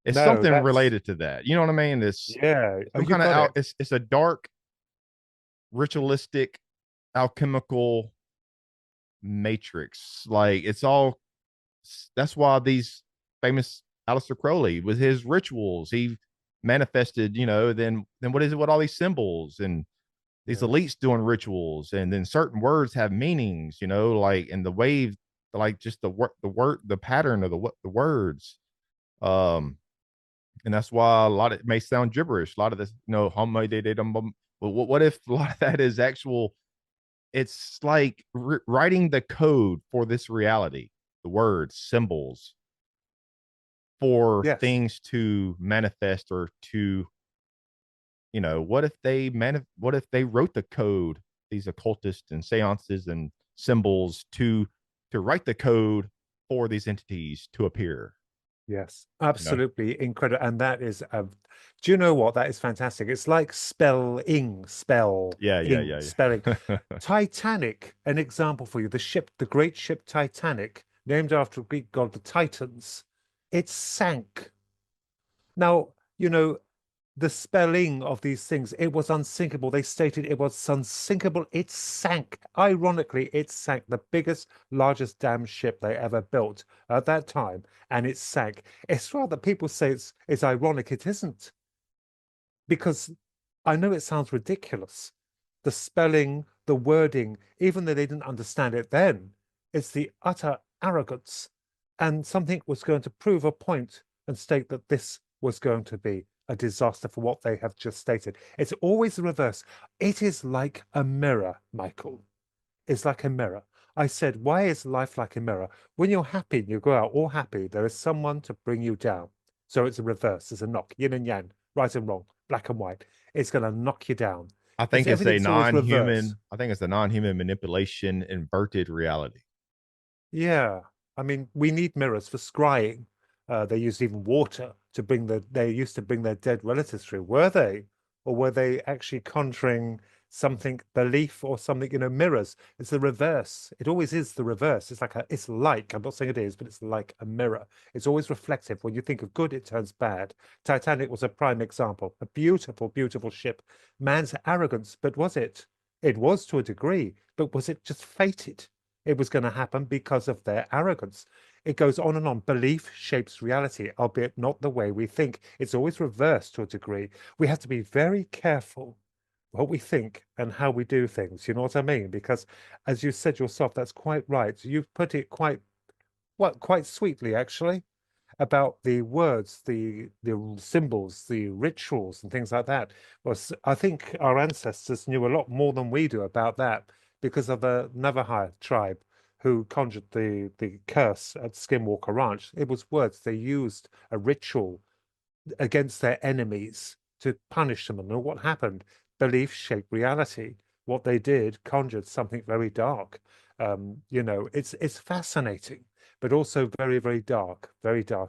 No, something that's related to that. You know what I mean? It's yeah. Oh, some you kind of got out. it. It's a dark, ritualistic, alchemical matrix. Like it's all. That's why these famous Aleister Crowley with his rituals, he manifested. Then what is it with all these symbols and these Yeah. elites doing rituals, and then certain words have meanings. Like in the wave, like just the pattern of the words. Um, and that's why a lot of it may sound gibberish. A lot of this, but what if a lot of that is actual? It's like writing the code for this reality, the words, symbols for Yes. things to manifest, or to, what if they wrote the code, these occultists and seances and symbols, to write the code for these entities to appear, Yes, you know? absolutely incredible. And that is, do you know what? That is fantastic. It's like spelling, Yeah, yeah, spelling, yeah, spelling. yeah. Titanic, an example for you. The ship, the great ship Titanic, named after a Greek god, the Titans, it sank. Now, the spelling of these things, it was unsinkable. They stated it was unsinkable. It sank. Ironically, it sank, the biggest, largest damn ship they ever built at that time, and it sank. It's rather people say it's ironic. It isn't, because I know it sounds ridiculous. The spelling, the wording, even though they didn't understand it then, it's the utter arrogance. And something was going to prove a point and state that this was going to be a disaster for what they have just stated. It's always the reverse. It is like a mirror, Michael. It's like a mirror. I said, why is life like a mirror? When you're happy and you go out all happy, there is someone to bring you down. So it's a reverse, it's a knock, yin and yang, right and wrong, black and white. It's going to knock you down. I It's think it's a everything's always reverse. non-human. I think it's a non-human manipulation, inverted reality. Yeah. I mean, we need mirrors for scrying. They used even water to they used to bring their dead relatives through. Were they? Or were they actually conjuring something, belief or something, mirrors? It's the reverse. It always is the reverse. I'm not saying it is, but it's like a mirror. It's always reflective. When you think of good, it turns bad. Titanic was a prime example. A beautiful, beautiful ship. Man's arrogance, but was it? It was to a degree, but was it just fated? It was going to happen because of their arrogance. It goes on and on. Belief shapes reality, albeit not the way we think. It's always reversed to a degree. We have to be very careful what we think and how we do things. You know what I mean? Because as you said yourself, that's quite right. You've put it quite sweetly, actually, about the words, the symbols, the rituals, and things like that. I think our ancestors knew a lot more than we do about that because of the Navajo tribe who conjured the curse at Skinwalker Ranch. It was words they used, a ritual against their enemies to punish them. And what happened? Belief shaped reality. What they did conjured something very dark. It's fascinating, but also very, very dark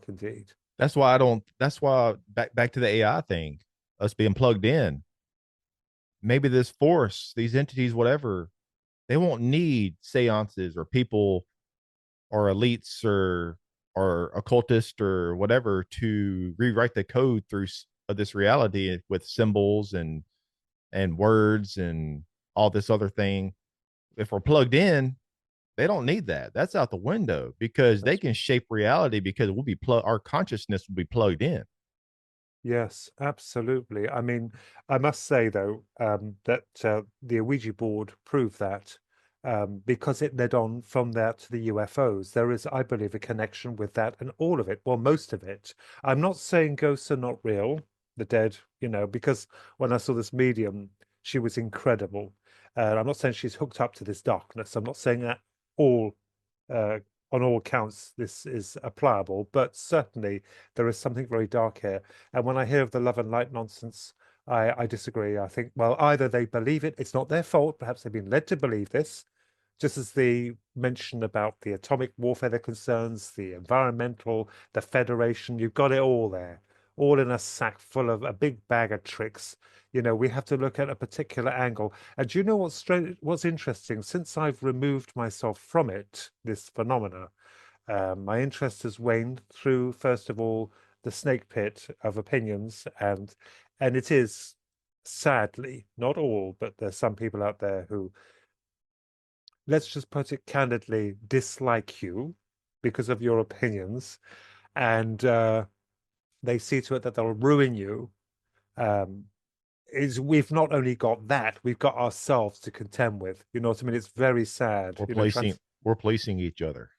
indeed. That's why I don't. That's why back to the AI thing, us being plugged in. Maybe this force, these entities, whatever, they won't need seances or people or elites or occultists or whatever to rewrite the code through of this reality with symbols and words and all this other thing. If we're plugged in, they don't need that. That's out the window because they That's can shape reality because our consciousness will be plugged in. Yes, absolutely. I mean, I must say though, that the Ouija board proved that, because it led on from that to the UFOs. There is, I believe, a connection with that and all of it. Well, most of it. I'm not saying ghosts are not real, the dead, because when I saw this medium, she was incredible. I'm not saying she's hooked up to this darkness. I'm not saying that all uh, on all accounts, this is applicable, but certainly there is something very dark here. And when I hear of the love and light nonsense, I disagree. I think, well, either they believe it, it's not their fault, perhaps they've been led to believe this, just as the mention about the atomic warfare concerns, the environmental, the Federation, you've got it all there, all in a sack full of a big bag of tricks. You know, we have to look at a particular angle. And do you know what's strange, what's interesting? Since I've removed myself from it, this phenomena, my interest has waned through, first of all, the snake pit of opinions, and it is sadly not all, but there's some people out there who, let's just put it candidly, dislike you because of your opinions, and they see to it that they'll ruin you. Is we've not only got that, we've got ourselves to contend with. You know what I mean? It's very sad. We're policing each other.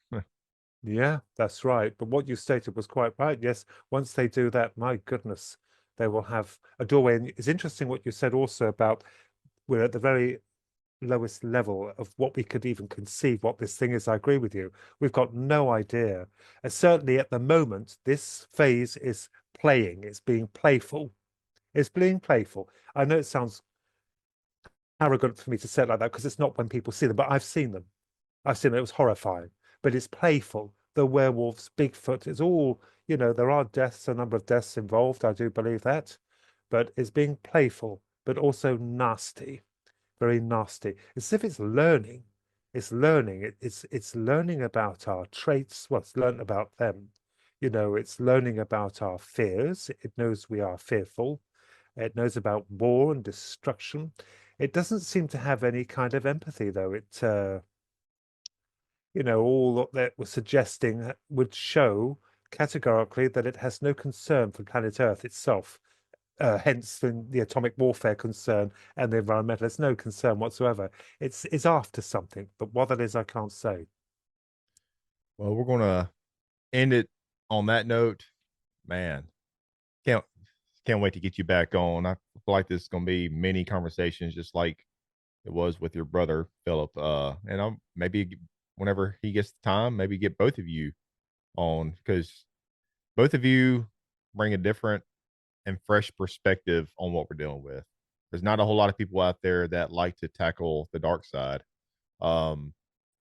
Yeah, that's right. But what you stated was quite right. Yes, once they do that, my goodness, they will have a doorway. And it's interesting what you said also about we're at the very lowest level of what we could even conceive what this thing is. I agree with you. We've got no idea. And certainly at the moment, this phase is playing. It's being playful. It's being playful. I know it sounds arrogant for me to say it like that because it's not when people see them, but I've seen them. I've seen it. It was horrifying, but it's playful. The werewolves, Bigfoot, it's all, you know, there are deaths, a number of deaths involved. I do believe that, but it's being playful, but also nasty, very nasty. It's as if it's learning. It's learning. It's learning about our traits. Well, it's learned about them. You know, it's learning about our fears. It knows we are fearful. It knows about war and destruction. It doesn't seem to have any kind of empathy, though. You know, all that was suggesting would show categorically that it has no concern for planet Earth itself. Hence the atomic warfare concern and the environmental. No concern whatsoever. It's after something, but what that is, I can't say. Well, we're gonna end it on that note. Man, can't can't wait to get you back on. I feel like this is gonna be many conversations, just like it was with your brother Philip. And I'm maybe whenever he gets the time, maybe get both of you on because both of you bring a different and fresh perspective on what we're dealing with. There's not a whole lot of people out there that like to tackle the dark side. Um,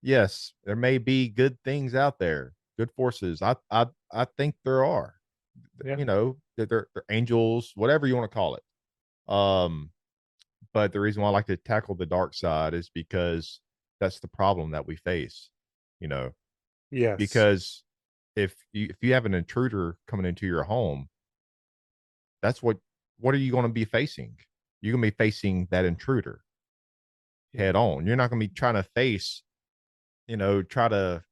yes, there may be good things out there, good forces. I think there are. Yeah. You know, they're angels, whatever you want to call it. Um, but the reason why I like to tackle the dark side is because that's the problem that we face. You know, Yes. because if you have an intruder coming into your home, that's what are you going to be facing? You're going to be facing that intruder Yeah. head on. You're not going to be trying to face, you know, try to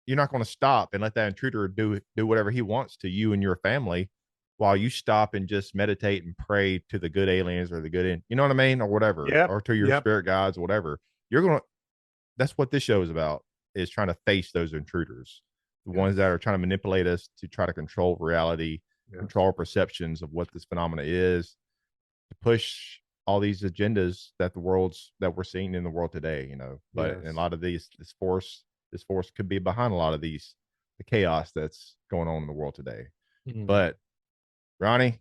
you're not going to stop and let that intruder do whatever he wants to you and your family while you stop and just meditate and pray to the good aliens or the good you know what I mean, or whatever, Yep. or to your Yep. spirit guides or whatever. You're going to that's what this show is about, is trying to face those intruders, the ones that Yes. are trying to manipulate us to try to control reality, Yes. control our perceptions of what this phenomena is, to push all these agendas that we're seeing in the world today, you know. But in a Yes. lot of this force could be behind a lot of the chaos that's going on in the world today. Mm. But Ronnie,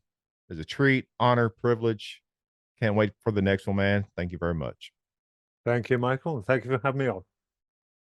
it's a treat, honor, privilege. Can't wait for the next one, man. Thank you very much. Thank you, Michael. And thank you for having me on.